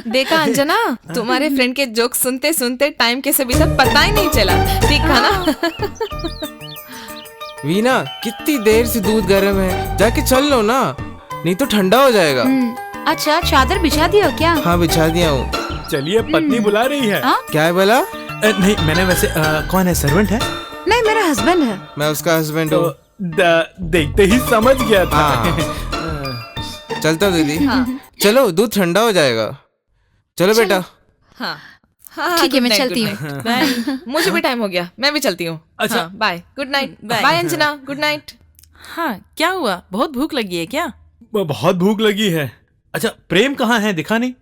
[SPEAKER 8] देखा अंजना, तुम्हारे फ्रेंड के जोक सुनते सुनते टाइम कैसे बीता पता ही नहीं चला। ठीक था ना?
[SPEAKER 1] वीना, कितनी देर से दूध गर्म है, जाके चल लो ना, नहीं तो ठंडा हो जाएगा।
[SPEAKER 3] अच्छा, चादर बिछा दिया क्या?
[SPEAKER 1] हाँ, बिछा दिया हूँ।
[SPEAKER 10] चलिए, पत्नी बुला रही है।
[SPEAKER 1] क्या है बोला?
[SPEAKER 10] नहीं, मैंने वैसे कौन है? सर्वेंट है?
[SPEAKER 3] नहीं, मेरा हस्बैंड है।
[SPEAKER 1] मैं उसका हस्बैंड हूँ।
[SPEAKER 10] देखते ही समझ गया था।
[SPEAKER 1] चलता दीदी। चलो, दूध ठंडा हो जाएगा। चलो बेटा।
[SPEAKER 8] हाँ,
[SPEAKER 3] ठीक है, मैं चलती हूँ।
[SPEAKER 8] मुझे भी टाइम हो गया, मैं भी चलती हूँ। अच्छा, bye, good night. Bye Anjana, good night.
[SPEAKER 2] हाँ, क्या हुआ? बहुत भूख लगी है क्या?
[SPEAKER 10] बहुत भूख लगी है। अच्छा, प्रेम कहाँ है? दिखा नहीं।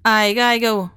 [SPEAKER 2] आएगा आएगा वो।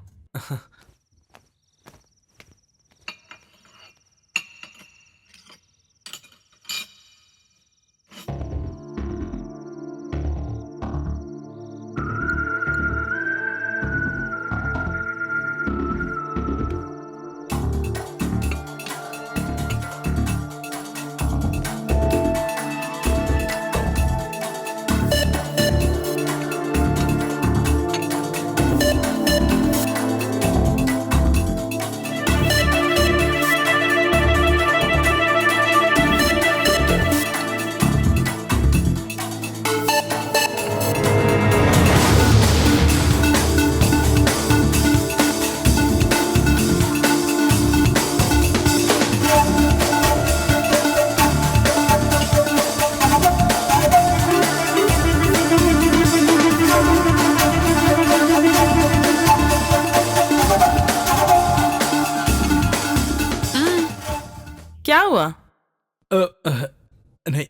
[SPEAKER 2] क्या हुआ?
[SPEAKER 10] नहीं,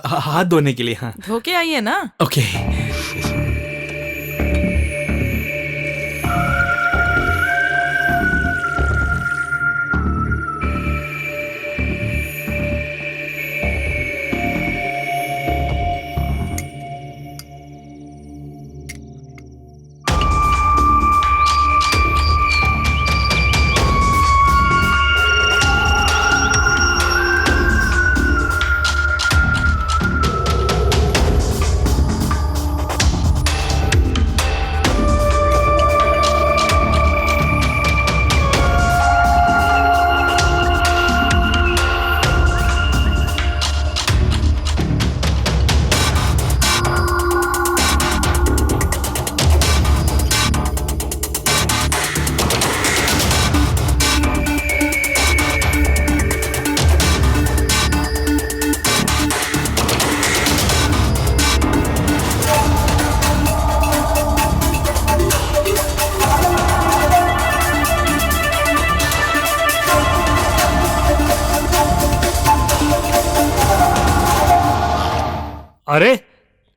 [SPEAKER 10] हाथ धोने के लिए। हाँ,
[SPEAKER 2] धो के आइए ना।
[SPEAKER 10] ओके।
[SPEAKER 6] अरे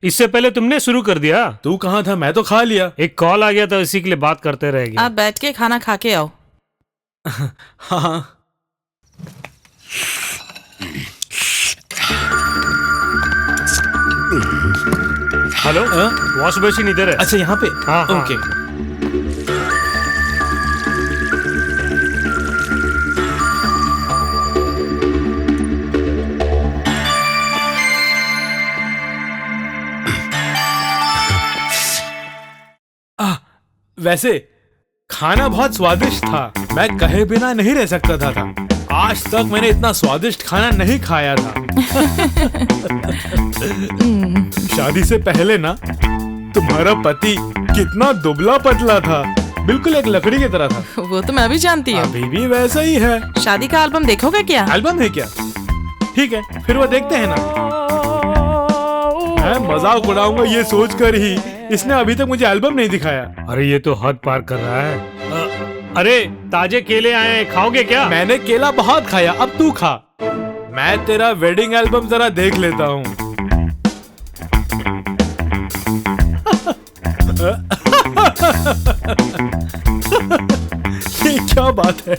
[SPEAKER 6] इससे पहले तुमने शुरू कर दिया।
[SPEAKER 10] तू कहाँ था? मैं तो खा लिया।
[SPEAKER 6] एक कॉल आ गया था, इसी के लिए बात करते रह गए।
[SPEAKER 2] आप बैठ के खाना खा के आओ।
[SPEAKER 10] हाँ।
[SPEAKER 6] हेलो, वॉश बेसिन इधर है।
[SPEAKER 10] अच्छा, यहाँ पे?
[SPEAKER 6] हाँ, हाँ।
[SPEAKER 10] ओके। वैसे खाना बहुत स्वादिष्ट था, मैं कहे बिना नहीं रह सकता था। आज तक मैंने इतना स्वादिष्ट खाना नहीं खाया था। शादी से पहले ना तुम्हारा पति कितना दुबला पतला था, बिल्कुल एक लकड़ी की तरह था।
[SPEAKER 2] वो तो मैं भी जानती हूँ।
[SPEAKER 10] अभी भी वैसा ही है।
[SPEAKER 2] शादी का एल्बम देखोगे क्या?
[SPEAKER 10] एल्बम है क्या? ठीक है, फिर वो देखते हैं ना। मैं मजाक उड़ाऊंगा ये सोचकर ही इसने अभी तक मुझे एल्बम नहीं दिखाया।
[SPEAKER 6] अरे ये तो हद पार कर रहा है। अरे ताजे केले आए हैं, खाओगे क्या?
[SPEAKER 10] मैंने केला बहुत खाया, अब तू खा। मैं तेरा वेडिंग एल्बम जरा देख लेता हूँ। ये क्या बात है?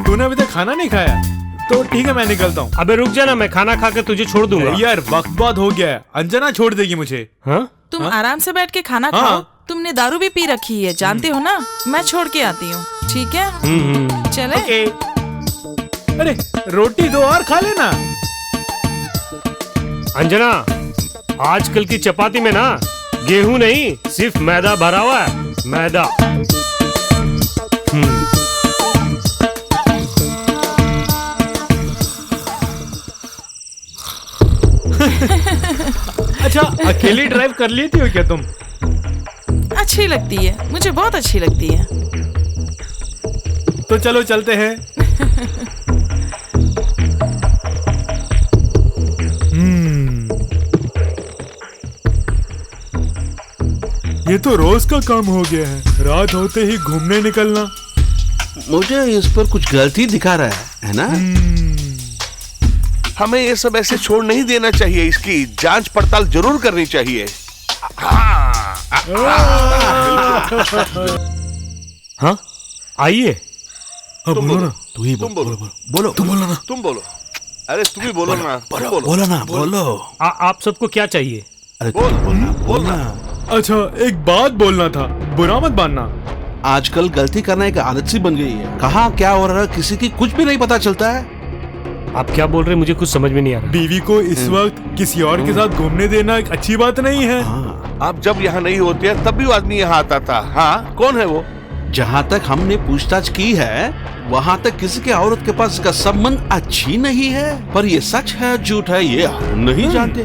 [SPEAKER 10] तूने अभी तक खाना नहीं खाया? तो ठीक है, मैं निकलता हूँ।
[SPEAKER 6] अबे रुक जा ना, मैं खाना खा के तुझे छोड़ दूंगा।
[SPEAKER 10] यार वक्त बहुत हो गया है, अंजना छोड़ देगी मुझे।
[SPEAKER 6] हाँ?
[SPEAKER 2] तुम आराम से बैठ के खाना खाओ। तुमने दारू भी पी रखी है, जानते हो ना? मैं छोड़ के आती हूँ, ठीक है? चले?
[SPEAKER 10] अरे रोटी दो और खा लेना।
[SPEAKER 6] अंजना, आजकल की चपाती में ना गेहूं नहीं, सिर्फ मैदा भरा हुआ है, मैदा।
[SPEAKER 10] अच्छा, अकेली ड्राइव कर लेती हो क्या तुम?
[SPEAKER 2] अच्छी लगती है, मुझे बहुत अच्छी लगती है।
[SPEAKER 10] तो चलो चलते हैं। ये तो रोज का काम हो गया है, रात होते ही घूमने निकलना।
[SPEAKER 7] मुझे इस पर कुछ गलती दिखा रहा है ना? हमें ये सब ऐसे छोड़ नहीं देना चाहिए, इसकी जांच पड़ताल जरूर करनी चाहिए।
[SPEAKER 6] हाँ, आइए।
[SPEAKER 7] तुम बोलो,
[SPEAKER 10] तू ही
[SPEAKER 7] तुम बोलो, बोलो, तुम बोलो ना, तुम बोलो। अरे तुम ही बोलो ना,
[SPEAKER 10] बोलो ना, बोलो।
[SPEAKER 6] आप सबको क्या चाहिए?
[SPEAKER 10] अरे बोलना। अच्छा, एक बात बोलना था, बुरा मत मानना।
[SPEAKER 7] आजकल गलती करना एक आदत सी बन गई है। कहाँ क्या हो रहा है किसी की कुछ भी नहीं पता चलता है।
[SPEAKER 6] आप क्या बोल रहे हैं, मुझे कुछ समझ में नहीं आ रहा।
[SPEAKER 10] बीवी को इस वक्त किसी और के साथ घूमने देना एक अच्छी बात नहीं है।
[SPEAKER 7] आप जब यहाँ नहीं होते हैं तब भी वो आदमी यहाँ आता था। हाँ, कौन है वो? जहाँ तक हमने पूछताछ की है वहाँ तक किसी के औरत के पास इसका संबंध अच्छी नहीं है, पर ये सच है झूठ है ये हम नहीं जानते।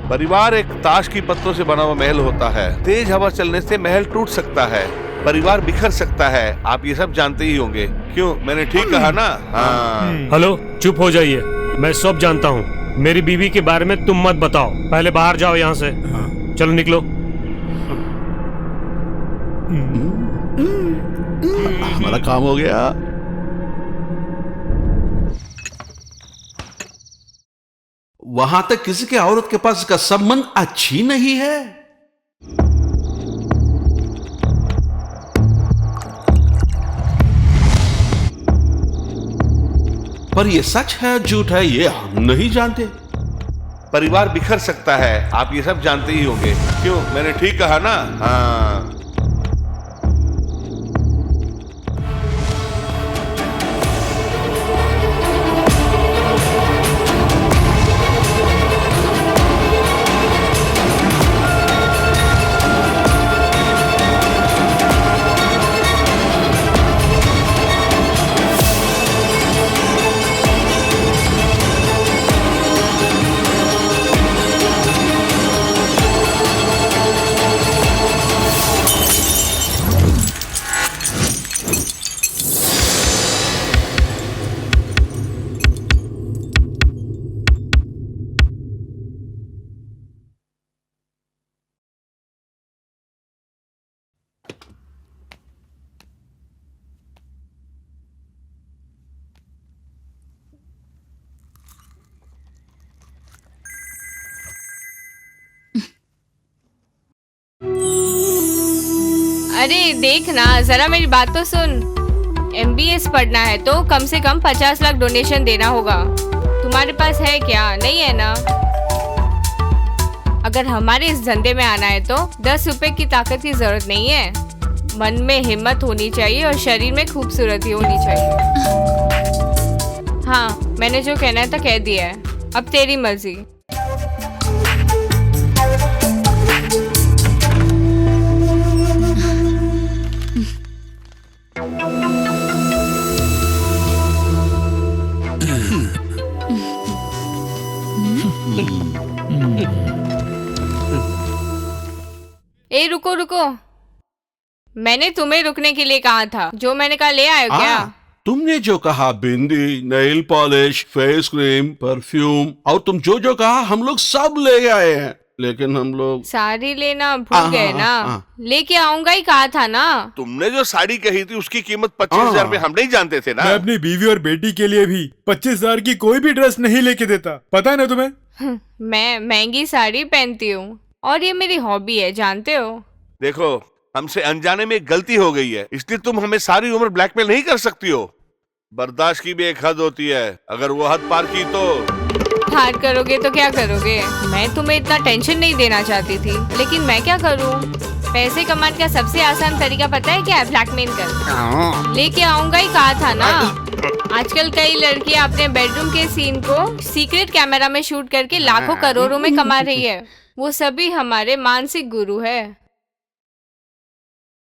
[SPEAKER 7] परिवार एक ताश की पत्तों से बना हुआ महल होता है। तेज हवा चलने से महल टूट सकता है, परिवार बिखर सकता है। आप ये सब जानते ही होंगे। क्यों, मैंने ठीक कहा ना? हाँ।
[SPEAKER 6] हेलो, चुप हो जाइए, मैं सब जानता हूँ। मेरी बीवी के बारे में तुम मत बताओ, पहले बाहर जाओ यहाँ से। चलो निकलो।
[SPEAKER 7] हमारा काम हो गया। वहां तक किसी के औरत के पास इसका संबंध अच्छी नहीं है। पर ये सच है झूठ है ये हम नहीं जानते। परिवार बिखर सकता है, आप ये सब जानते ही होंगे। क्यों, मैंने ठीक कहा ना? हाँ।
[SPEAKER 13] अरे देख ना, जरा मेरी बात तो सुन। MBS पढ़ना है तो कम से कम 50 लाख डोनेशन देना होगा। तुम्हारे पास है क्या? नहीं है ना? अगर हमारे इस धंधे में आना है तो 10 रुपए की ताकत की जरूरत नहीं है। मन में हिम्मत होनी चाहिए और शरीर में खूबसूरती होनी चाहिए। हाँ, मैंने जो कहना था कह दिया है, अब तेरी मर्जी। ए रुको रुको, मैंने तुम्हें रुकने के लिए कहा था। जो मैंने कहा ले आयो क्या?
[SPEAKER 7] तुमने जो कहा bindi, nail polish, face cream, perfume और तुम जो जो कहा हम लोग सब ले आए हैं, लेकिन हम लोग
[SPEAKER 13] साड़ी लेना भूल गए ना। लेके आऊंगा ही कहा था ना।
[SPEAKER 9] तुमने जो साड़ी कही थी उसकी कीमत 25,000 रुपए हम नहीं जानते थे ना।
[SPEAKER 10] मैं अपनी बीवी और बेटी के लिए भी 25,000 की कोई भी ड्रेस नहीं लेके देता, पता है ना तुम्हें?
[SPEAKER 13] मैं महंगी साड़ी पहनती हूँ और ये मेरी हॉबी है, जानते हो।
[SPEAKER 9] देखो, हमसे अनजाने में एक गलती हो गई है, इसलिए तुम हमें सारी उम्र ब्लैकमेल नहीं कर सकती हो। बर्दाश्त की भी एक हद होती है, अगर वो हद पार की तो
[SPEAKER 13] हार करोगे तो क्या करोगे? मैं तुम्हें इतना टेंशन नहीं देना चाहती थी, लेकिन मैं क्या करूँ? पैसे कमाने का सबसे आसान तरीका पता है क्या है? ब्लैकमेल कर। लेके आऊंगा ही कहा था ना। आजकल कई लड़कियां अपने बेडरूम के सीन को सीक्रेट कैमरा में शूट करके लाखों करोड़ों में कमा रही है। वो सभी हमारे मानसिक गुरु है।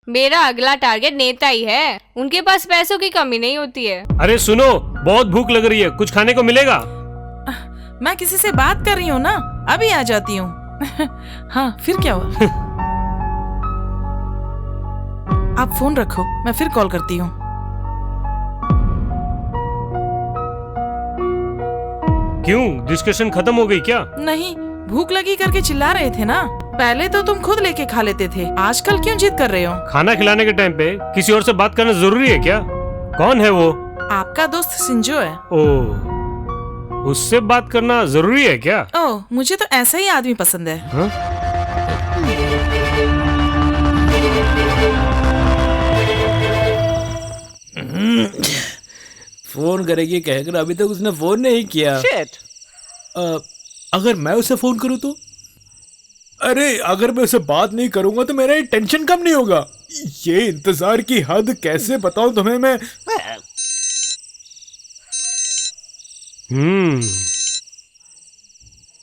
[SPEAKER 13] मेरा अगला टारगेट नेता ही है। उनके पास पैसों की कमी नहीं होती है।
[SPEAKER 6] अरे सुनो, बहुत भूख लग रही है, कुछ खाने को मिलेगा?
[SPEAKER 2] मैं किसी से बात कर रही हूँ ना, अभी आ जाती हूँ। हाँ, फिर क्या हुआ? आप फोन रखो, मैं फिर कॉल करती हूँ।
[SPEAKER 6] क्यों, डिस्कशन खत्म हो गई क्या?
[SPEAKER 2] नहीं, भूख लगी करके चिल्ला रहे थे ना। पहले तो तुम खुद लेके खा लेते थे, आजकल क्यों जिद कर रहे हो?
[SPEAKER 6] खाना खिलाने के टाइम पे किसी और से बात करना जरूरी है क्या? कौन है वो?
[SPEAKER 2] आपका दोस्त सिंजो है।
[SPEAKER 6] ओह, उससे बात करना जरूरी है क्या?
[SPEAKER 2] ओह, मुझे तो ऐसा ही आदमी पसंद है।
[SPEAKER 6] हाँ?
[SPEAKER 10] फोन करेगी कहकर अभी तक उसने फोन नहीं किया। अगर मैं उसे फोन करूं तो? अरे अगर मैं उसे बात नहीं करूंगा तो मेरा ये टेंशन कम नहीं होगा। ये इंतजार की हद कैसे बताऊं तुम्हें मैं।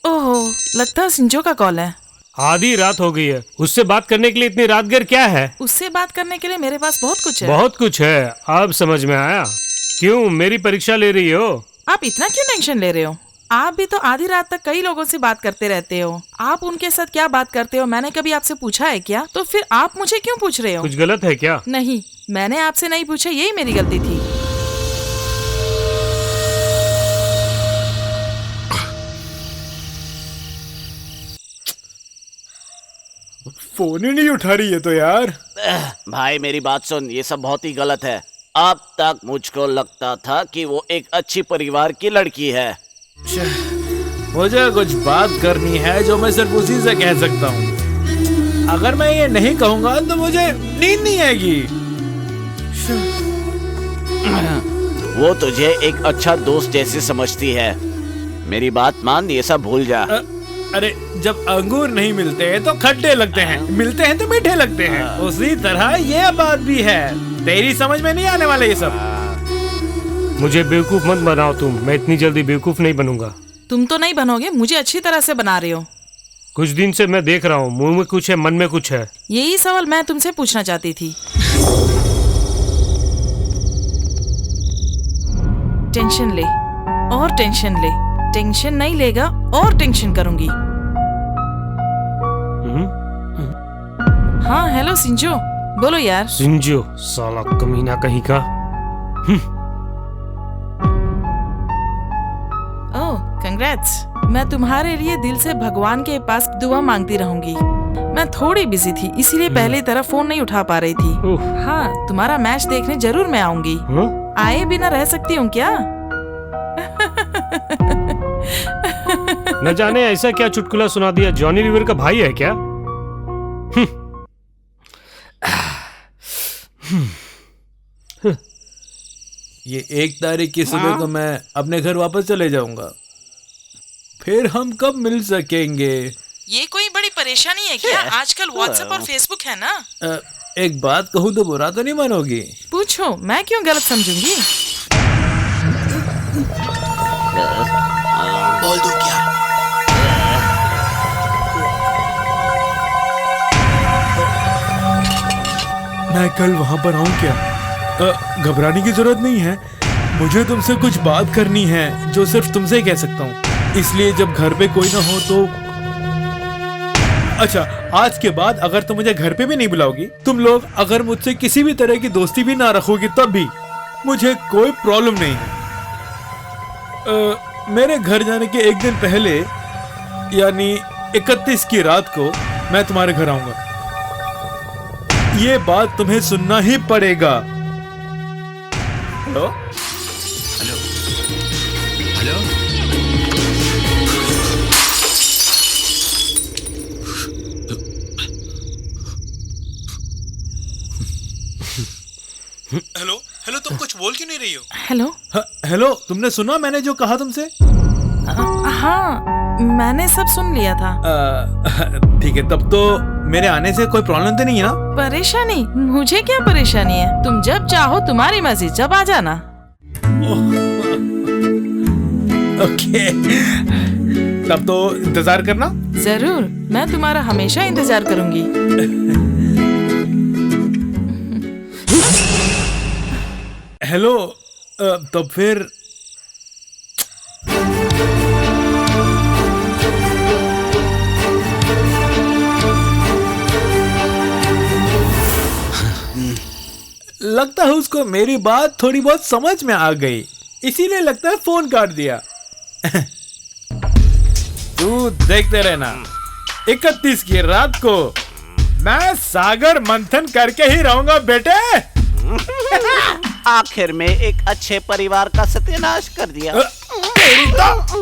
[SPEAKER 2] ओहो, लगता है सिंजो का कॉल है।
[SPEAKER 6] आधी रात हो गई है, उससे बात करने के लिए इतनी रात गर क्या है?
[SPEAKER 2] उससे बात करने के लिए मेरे पास बहुत कुछ है।
[SPEAKER 6] बहुत कुछ है, अब समझ में आया। क्यों, मेरी परीक्षा ले रही हो?
[SPEAKER 2] आप इतना क्यों टेंशन ले रहे हो? आप भी तो आधी रात तक कई लोगों से बात करते रहते हो। आप उनके साथ क्या बात करते हो मैंने कभी आपसे पूछा है क्या? तो फिर आप मुझे क्यों पूछ रहे हो?
[SPEAKER 6] कुछ गलत है क्या?
[SPEAKER 2] नहीं, मैंने आपसे नहीं पूछा, यही मेरी गलती थी।
[SPEAKER 10] फोन ही नहीं उठा रही है तो यार।
[SPEAKER 12] भाई मेरी बात सुन, ये सब बहुत ही गलत है। अब तक मुझको लगता था कि वो एक अच्छी परिवार की लड़की है।
[SPEAKER 10] मुझे कुछ बात करनी है जो मैं सिर्फ उसी से कह सकता हूँ। अगर मैं ये नहीं कहूँगा तो मुझे नींद नहीं आएगी।
[SPEAKER 12] वो तुझे एक अच्छा दोस्त जैसे समझती है। मेरी बात मान, ये सब भूल जा।
[SPEAKER 10] अरे जब अंगूर नहीं मिलते हैं तो खट्टे लगते हैं, मिलते हैं तो मीठे लगते हैं। उसी तरह ये बात भी है। तेरी समझ में नहीं आने वाला ये सब।
[SPEAKER 6] मुझे बेवकूफ मत बनाओ तुम, मैं इतनी जल्दी बेवकूफ नहीं बनूंगा।
[SPEAKER 2] तुम तो नहीं बनोगे, मुझे अच्छी तरह से बना रहे हो।
[SPEAKER 6] कुछ दिन से मैं देख रहा हूँ, मुंह में कुछ है, मन में कुछ है।
[SPEAKER 2] यही सवाल मैं तुमसे पूछना चाहती थी। टेंशन ले और टेंशन ले, टेंशन नहीं लेगा और टेंशन करूंगी। हाँ, हेलो सिंजो, बोलो यार।
[SPEAKER 6] सिंजो, साला कमीना कहीं का।
[SPEAKER 2] ओह, कंग्रेट्स। मैं तुम्हारे लिए दिल से भगवान के पास दुआ मांगती रहूंगी। मैं थोड़ी बिजी थी, इसीलिए पहले तरह फोन नहीं उठा पा रही थी। हाँ, तुम्हारा मैच देखने जरूर मैं आऊंगी। आए बिना रह सकती हूँ क्या?
[SPEAKER 6] न जाने ऐसा क्या चुटकुला सुना दिया, जॉनी लीवर का भाई है क्या?
[SPEAKER 10] ये 1 तारीख की सुबह को मैं अपने घर वापस चले जाऊंगा। फिर हम कब मिल सकेंगे?
[SPEAKER 2] ये कोई बड़ी परेशानी है क्या? आजकल व्हाट्सएप और फेसबुक है ना।
[SPEAKER 10] एक बात कहूँ तो बुरा तो नहीं मानोगी?
[SPEAKER 2] पूछो, मैं क्यों गलत समझूंगी?
[SPEAKER 10] बोल दूं क्या? मैं कल वहां पर आऊं क्या? घबराने की जरूरत नहीं है। मुझे तुमसे कुछ बात करनी है जो सिर्फ तुमसे ही कह सकता हूँ। इसलिए जब घर पे कोई ना हो तो अच्छा, आज के बाद अगर तुम मुझे घर पे भी नहीं बुलाओगी, तुम लोग अगर मुझसे किसी भी तरह की दोस्ती भी ना रखोगी तब भी मुझे कोई प्रॉब्लम नहीं है। मेरे घर जाने के 1 दिन पहले यानी 31 की रात को मैं तुम्हारे घर आऊंगा। ये बात तुम्हें सुनना ही पड़ेगा। Hello
[SPEAKER 7] hello hello
[SPEAKER 10] hello hello, तुम कुछ बोल क्यों नहीं रही हो?
[SPEAKER 2] हेलो
[SPEAKER 10] हेलो, तुमने सुना मैंने जो कहा तुमसे?
[SPEAKER 2] हाँ, मैंने सब सुन लिया था।
[SPEAKER 10] ठीक है, तब तो मेरे आने से कोई प्रॉब्लम तो नहीं है ना?
[SPEAKER 2] परेशानी? मुझे क्या परेशानी है? तुम जब चाहो, तुम्हारी मर्जी, जब आ जाना।
[SPEAKER 10] ओके, तब तो इंतजार करना।
[SPEAKER 2] जरूर, मैं तुम्हारा हमेशा इंतजार करूंगी।
[SPEAKER 10] हेलो, तब फिर लगता है उसको मेरी बात थोड़ी बहुत समझ में आ गई, इसीलिए लगता है फोन काट दिया। तू देखते रहना, 31 की रात को मैं सागर मंथन करके ही रहूंगा बेटे।
[SPEAKER 12] आखिर में एक अच्छे परिवार का सत्यानाश कर दिया।